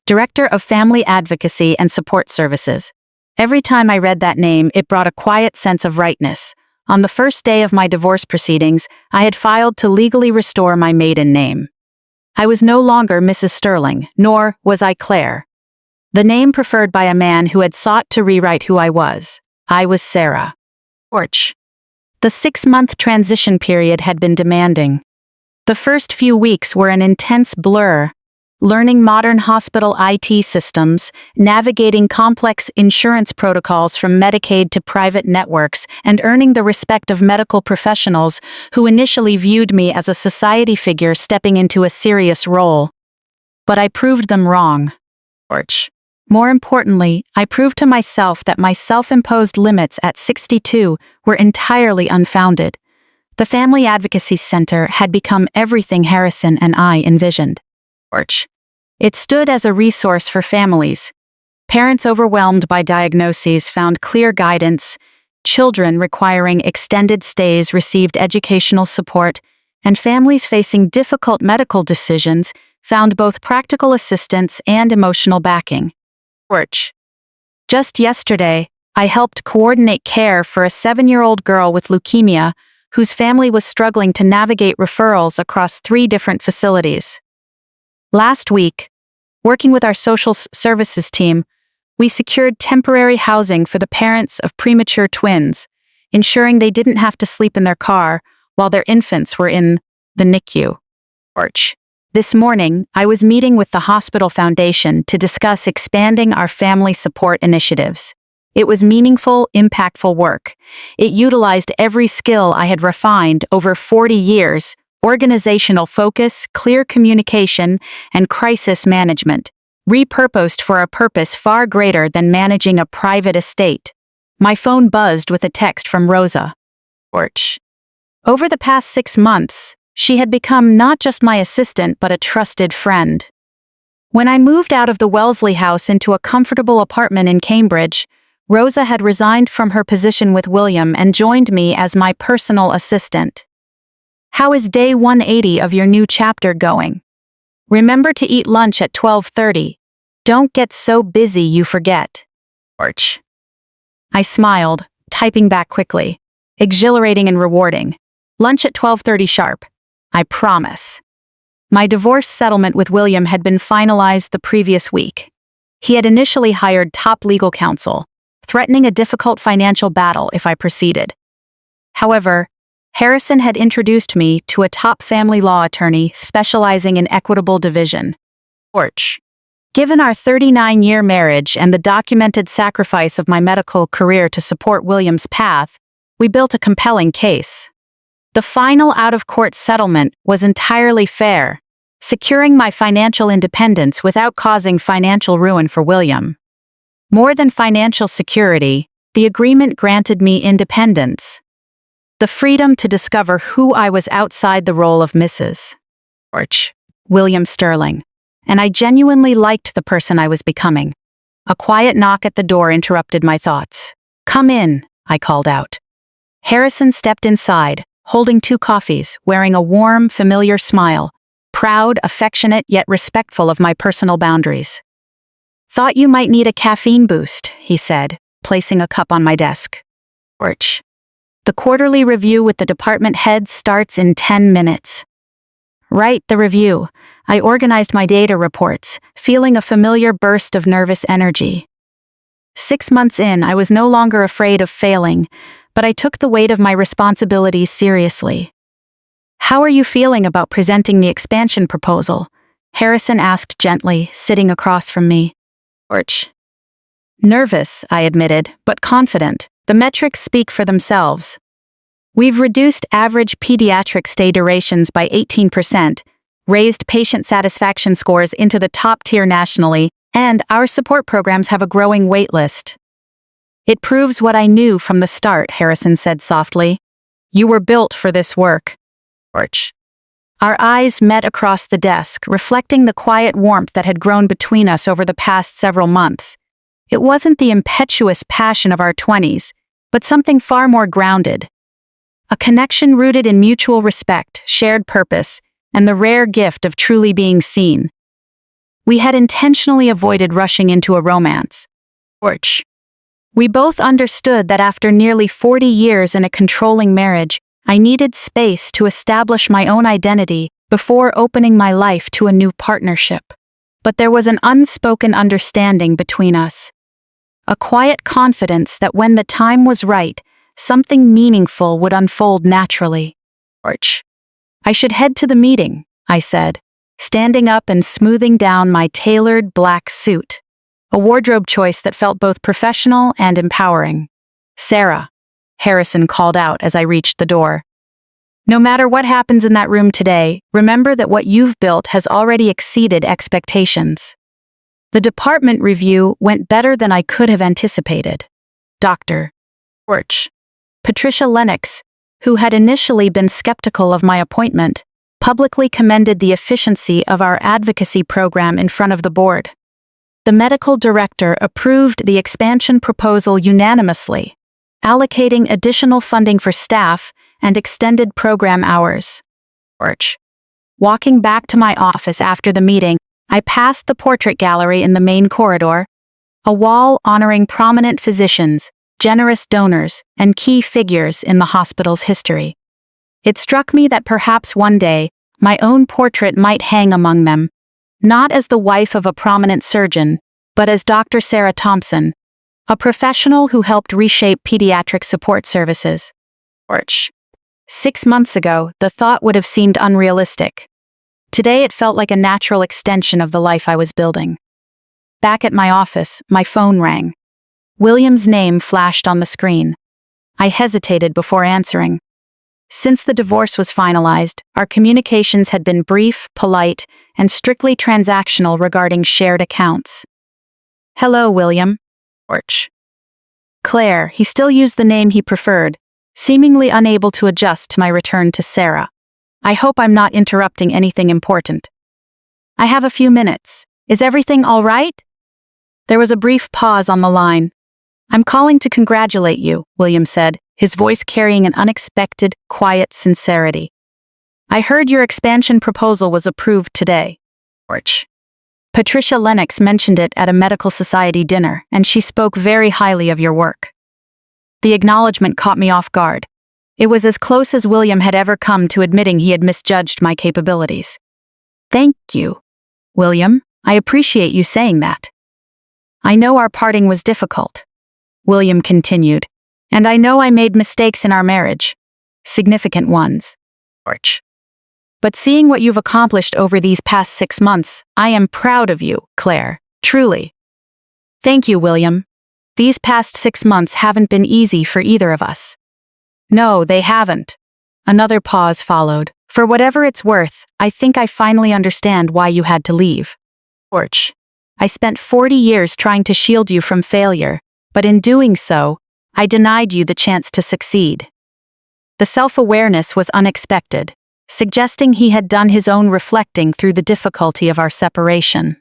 Director of Family Advocacy and Support Services. Every time I read that name, it brought a quiet sense of rightness. On the first day of my divorce proceedings, I had filed to legally restore my maiden name. I was no longer Mrs. Sterling, nor was I Claire. The name preferred by a man who had sought to rewrite who I was. I was Sarah. Porch. The 6-month transition period had been demanding. The first few weeks were an intense blur. Learning modern hospital IT systems, navigating complex insurance protocols from Medicaid to private networks, and earning the respect of medical professionals who initially viewed me as a society figure stepping into a serious role. But I proved them wrong. More importantly, I proved to myself that my self-imposed limits at 62 were entirely unfounded. The Family Advocacy Center had become everything Harrison and I envisioned. It stood as a resource for families. Parents overwhelmed by diagnoses found clear guidance, children requiring extended stays received educational support, and families facing difficult medical decisions found both practical assistance and emotional backing. Just yesterday, I helped coordinate care for a 7-year-old girl with leukemia whose family was struggling to navigate referrals across 3 different facilities. Last week, working with our social services team, we secured temporary housing for the parents of premature twins, ensuring they didn't have to sleep in their car while their infants were in the NICU. This morning, I was meeting with the Hospital Foundation to discuss expanding our family support initiatives. It was meaningful, impactful work. It utilized every skill I had refined over 40 years: organizational focus, clear communication, and crisis management, repurposed for a purpose far greater than managing a private estate. My phone buzzed with a text from Rosa. Over the past 6 months, she had become not just my assistant but a trusted friend. When I moved out of the Wellesley house into a comfortable apartment in Cambridge, Rosa had resigned from her position with William and joined me as my personal assistant. How is day 180 of your new chapter going? Remember to eat lunch at 12:30. Don't get so busy you forget. I smiled, typing back quickly. Exhilarating and rewarding. Lunch at 12:30 sharp. I promise. My divorce settlement with William had been finalized the previous week. He had initially hired top legal counsel, threatening a difficult financial battle if I proceeded. However, Harrison had introduced me to a top family law attorney specializing in equitable division. Given our 39-year marriage and the documented sacrifice of my medical career to support William's path, we built a compelling case. The final out-of-court settlement was entirely fair, securing my financial independence without causing financial ruin for William. More than financial security, the agreement granted me independence. The freedom to discover who I was outside the role of Mrs. William Sterling, and I genuinely liked the person I was becoming. A quiet knock at the door interrupted my thoughts. "Come in," I called out. Harrison stepped inside, holding 2 coffees, wearing a warm, familiar smile, proud, affectionate, yet respectful of my personal boundaries. "Thought you might need a caffeine boost," he said, placing a cup on my desk. The quarterly review with the department head starts in 10 minutes. Write the review. I organized my data reports, feeling a familiar burst of nervous energy. 6 months in, I was no longer afraid of failing, but I took the weight of my responsibilities seriously. "How are you feeling about presenting the expansion proposal?" Harrison asked gently, sitting across from me. Nervous, I admitted, but confident. The metrics speak for themselves. We've reduced average pediatric stay durations by 18%, raised patient satisfaction scores into the top tier nationally, and our support programs have a growing wait list. "It proves what I knew from the start," Harrison said softly. "You were built for this work." Our eyes met across the desk, reflecting the quiet warmth that had grown between us over the past several months. It wasn't the impetuous passion of our 20s, but something far more grounded. A connection rooted in mutual respect, shared purpose, and the rare gift of truly being seen. We had intentionally avoided rushing into a romance. We both understood that after nearly 40 years in a controlling marriage, I needed space to establish my own identity before opening my life to a new partnership. But there was an unspoken understanding between us. A quiet confidence that when the time was right, something meaningful would unfold naturally. I should head to the meeting, I said, standing up and smoothing down my tailored black suit, a wardrobe choice that felt both professional and empowering. Sarah, Harrison called out as I reached the door. No matter what happens in that room today, remember that what you've built has already exceeded expectations. The department review went better than I could have anticipated. Dr. Patricia Lennox, who had initially been skeptical of my appointment, publicly commended the efficiency of our advocacy program in front of the board. The medical director approved the expansion proposal unanimously, allocating additional funding for staff and extended program hours. Walking back to my office after the meeting, I passed the portrait gallery in the main corridor, a wall honoring prominent physicians, generous donors, and key figures in the hospital's history. It struck me that perhaps one day, my own portrait might hang among them, not as the wife of a prominent surgeon, but as Dr. Sarah Thompson, a professional who helped reshape pediatric support services. 6 months ago, the thought would have seemed unrealistic. Today it felt like a natural extension of the life I was building. Back at my office, my phone rang. William's name flashed on the screen. I hesitated before answering. Since the divorce was finalized, our communications had been brief, polite, and strictly transactional regarding shared accounts. Hello, William. Claire, he still used the name he preferred, seemingly unable to adjust to my return to Sarah. I hope I'm not interrupting anything important. I have a few minutes. Is everything all right? There was a brief pause on the line. I'm calling to congratulate you, William said, his voice carrying an unexpected, quiet sincerity. I heard your expansion proposal was approved today. Patricia Lennox mentioned it at a medical society dinner, and she spoke very highly of your work. The acknowledgement caught me off guard. It was as close as William had ever come to admitting he had misjudged my capabilities. Thank you, William. I appreciate you saying that. I know our parting was difficult, William continued, and I know I made mistakes in our marriage, significant ones. But seeing what you've accomplished over these past 6 months, I am proud of you, Claire, truly. Thank you, William. These past 6 months haven't been easy for either of us. No, they haven't. Another pause followed. For whatever it's worth, I think I finally understand why you had to leave. I spent 40 years trying to shield you from failure, but in doing so, I denied you the chance to succeed. The self-awareness was unexpected, suggesting he had done his own reflecting through the difficulty of our separation.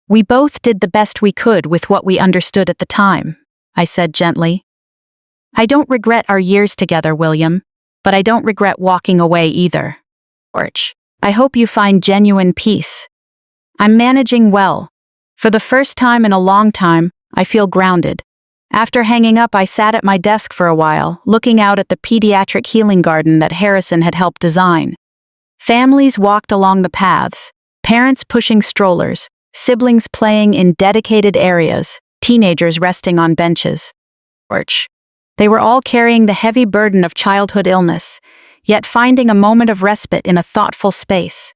We both did the best we could with what we understood at the time, I said gently. I don't regret our years together, William, but I don't regret walking away either. I hope you find genuine peace. I'm managing well. For the first time in a long time, I feel grounded. After hanging up, I sat at my desk for a while, looking out at the pediatric healing garden that Harrison had helped design. Families walked along the paths, parents pushing strollers, siblings playing in dedicated areas, teenagers resting on benches. They were all carrying the heavy burden of childhood illness, yet finding a moment of respite in a thoughtful space.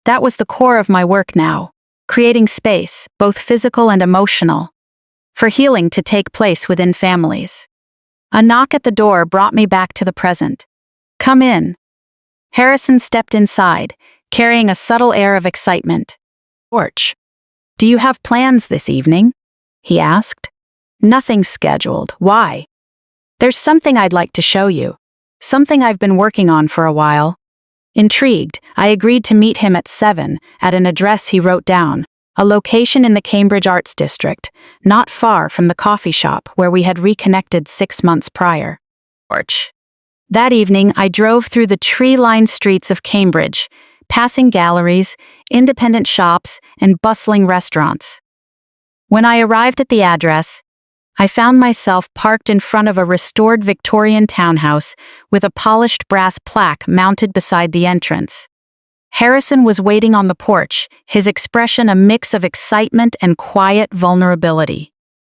That was the core of my work now, creating space, both physical and emotional, for healing to take place within families. A knock at the door brought me back to the present. Come in. Harrison stepped inside, carrying a subtle air of excitement. Do you have plans this evening? He asked. Nothing scheduled. Why? There's something I'd like to show you. Something I've been working on for a while. Intrigued, I agreed to meet him at 7 at an address he wrote down, a location in the Cambridge Arts District, not far from the coffee shop where we had reconnected 6 months prior. That evening, I drove through the tree-lined streets of Cambridge, passing galleries, independent shops, and bustling restaurants. When I arrived at the address, I found myself parked in front of a restored Victorian townhouse with a polished brass plaque mounted beside the entrance. Harrison was waiting on the porch, his expression a mix of excitement and quiet vulnerability.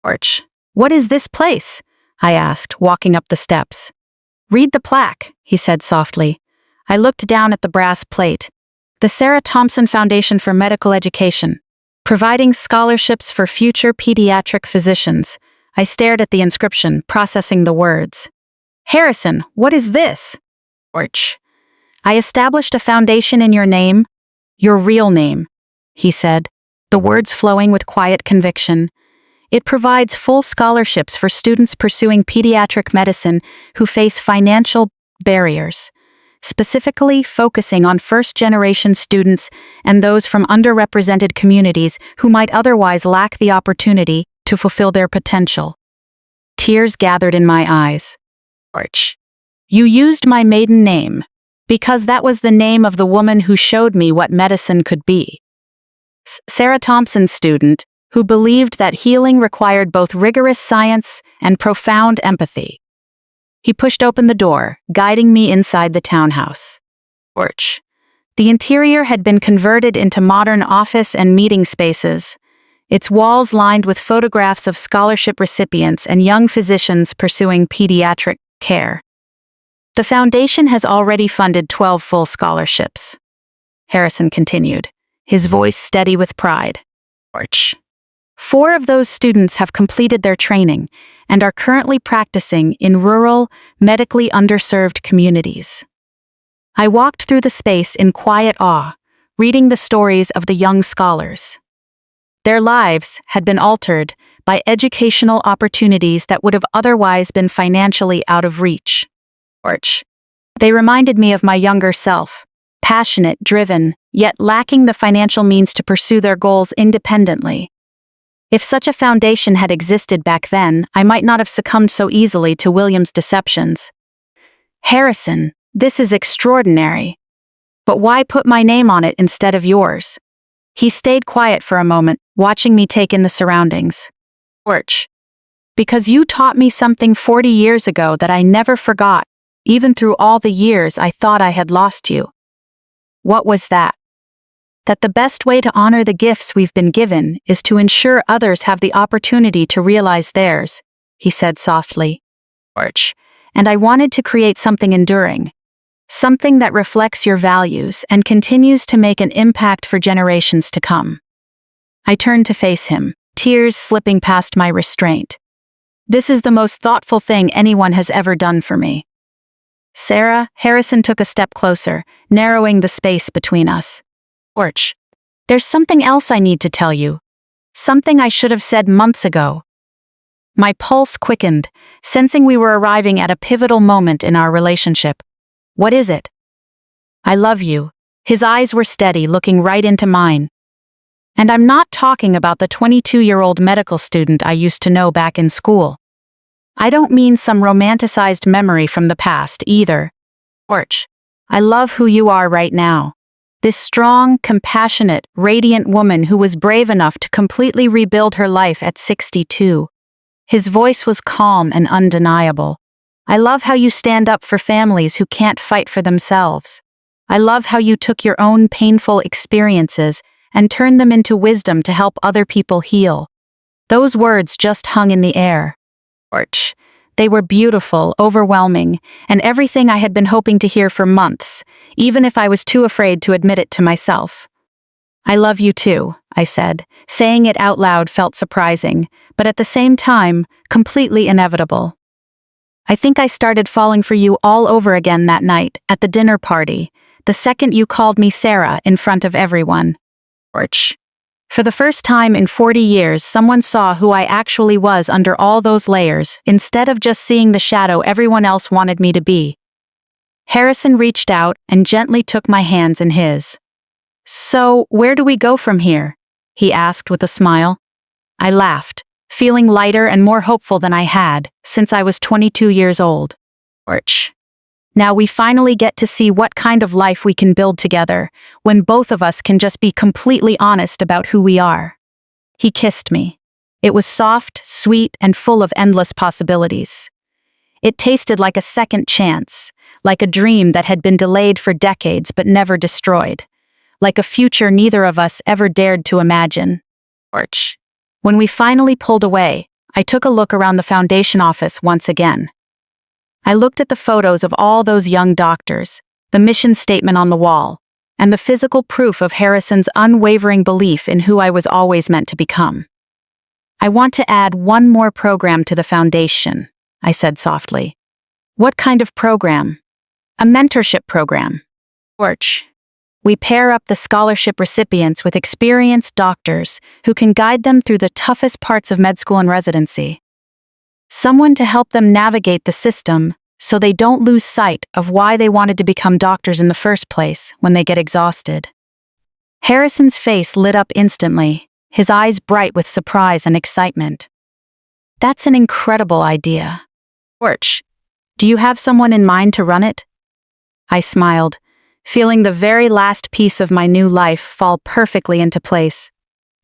"Porch, what is this place?" I asked, walking up the steps. "Read the plaque," he said softly. I looked down at the brass plate. "The Sarah Thompson Foundation for Medical Education, providing scholarships for future pediatric physicians." I stared at the inscription, processing the words. "Harrison, what is this?" "Porch. I established a foundation in your name, your real name," he said, the words flowing with quiet conviction. "It provides full scholarships for students pursuing pediatric medicine who face financial barriers, specifically focusing on first-generation students and those from underrepresented communities who might otherwise lack the opportunity to fulfill their potential." Tears gathered in my eyes. "Porch. You used my maiden name, because that was the name of the woman who showed me what medicine could be. Sarah Thompson student, who believed that healing required both rigorous science and profound empathy." He pushed open the door, guiding me inside the townhouse. Porch. The interior had been converted into modern office and meeting spaces, its walls lined with photographs of scholarship recipients and young physicians pursuing pediatric care. "The foundation has already funded 12 full scholarships," Harrison continued, his voice steady with pride. "Porch. 4 of those students have completed their training and are currently practicing in rural, medically underserved communities." I walked through the space in quiet awe, reading the stories of the young scholars. Their lives had been altered by educational opportunities that would have otherwise been financially out of reach. Porch. They reminded me of my younger self, passionate, driven, yet lacking the financial means to pursue their goals independently. If such a foundation had existed back then, I might not have succumbed so easily to William's deceptions. "Harrison, this is extraordinary. But why put my name on it instead of yours?" He stayed quiet for a moment, watching me take in the surroundings. "Porch. Because you taught me something 40 years ago that I never forgot, even through all the years I thought I had lost you." "What was that?" "That the best way to honor the gifts we've been given is to ensure others have the opportunity to realize theirs," he said softly. "Porch. And I wanted to create something enduring. Something that reflects your values and continues to make an impact for generations to come." I turned to face him, tears slipping past my restraint. "This is the most thoughtful thing anyone has ever done for me." "Sarah," Harrison took a step closer, narrowing the space between us. "Porch. There's something else I need to tell you. Something I should have said months ago." My pulse quickened, sensing we were arriving at a pivotal moment in our relationship. "What is it?" "I love you." His eyes were steady, looking right into mine. "And I'm not talking about the 22-year-old medical student I used to know back in school. I don't mean some romanticized memory from the past either. Porch. I love who you are right now. This strong, compassionate, radiant woman who was brave enough to completely rebuild her life at 62. His voice was calm and undeniable. "I love how you stand up for families who can't fight for themselves. I love how you took your own painful experiences and turned them into wisdom to help other people heal." Those words just hung in the air. Porch. They were beautiful, overwhelming, and everything I had been hoping to hear for months, even if I was too afraid to admit it to myself. "I love you too," I said. Saying it out loud felt surprising, but at the same time, completely inevitable. "I think I started falling for you all over again that night, at the dinner party, the second you called me Sarah in front of everyone." Porch. For the first time in 40 years, someone saw who I actually was under all those layers, instead of just seeing the shadow everyone else wanted me to be. Harrison reached out and gently took my hands in his. "So, where do we go from here?" he asked with a smile. I laughed, feeling lighter and more hopeful than I had, since I was 22 years old. Porch. Now we finally get to see what kind of life we can build together, when both of us can just be completely honest about who we are. He kissed me. It was soft, sweet, and full of endless possibilities. It tasted like a second chance, like a dream that had been delayed for decades but never destroyed, like a future neither of us ever dared to imagine. Porch. When we finally pulled away, I took a look around the foundation office once again. I looked at the photos of all those young doctors, the mission statement on the wall, and the physical proof of Harrison's unwavering belief in who I was always meant to become. "I want to add one more program to the foundation," I said softly. "What kind of program?" "A mentorship program. Porch. We pair up the scholarship recipients with experienced doctors who can guide them through the toughest parts of med school and residency. Someone to help them navigate the system so they don't lose sight of why they wanted to become doctors in the first place when they get exhausted." Harrison's face lit up instantly, his eyes bright with surprise and excitement. "That's an incredible idea. Porch, do you have someone in mind to run it?" I smiled, feeling the very last piece of my new life fall perfectly into place.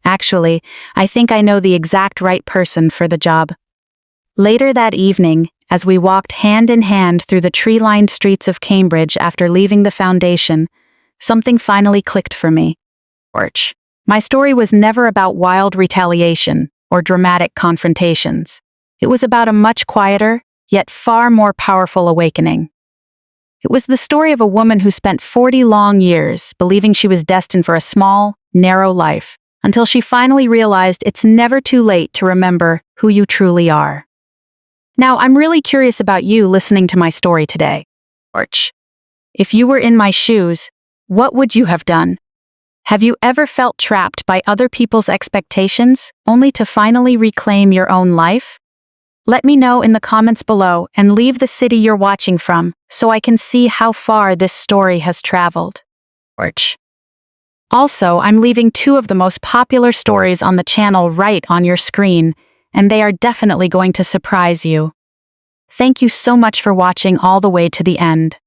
"Actually, I think I know the exact right person for the job." Later that evening, as we walked hand in hand through the tree-lined streets of Cambridge after leaving the foundation, something finally clicked for me. Porch. My story was never about wild retaliation or dramatic confrontations. It was about a much quieter, yet far more powerful awakening. It was the story of a woman who spent 40 long years believing she was destined for a small, narrow life, until she finally realized it's never too late to remember who you truly are. Now, I'm really curious about you listening to my story today. Porch. If you were in my shoes, what would you have done? Have you ever felt trapped by other people's expectations, only to finally reclaim your own life? Let me know in the comments below and leave the city you're watching from so I can see how far this story has traveled. Porch. Also, I'm leaving 2 of the most popular stories on the channel right on your screen, and they are definitely going to surprise you. Thank you so much for watching all the way to the end.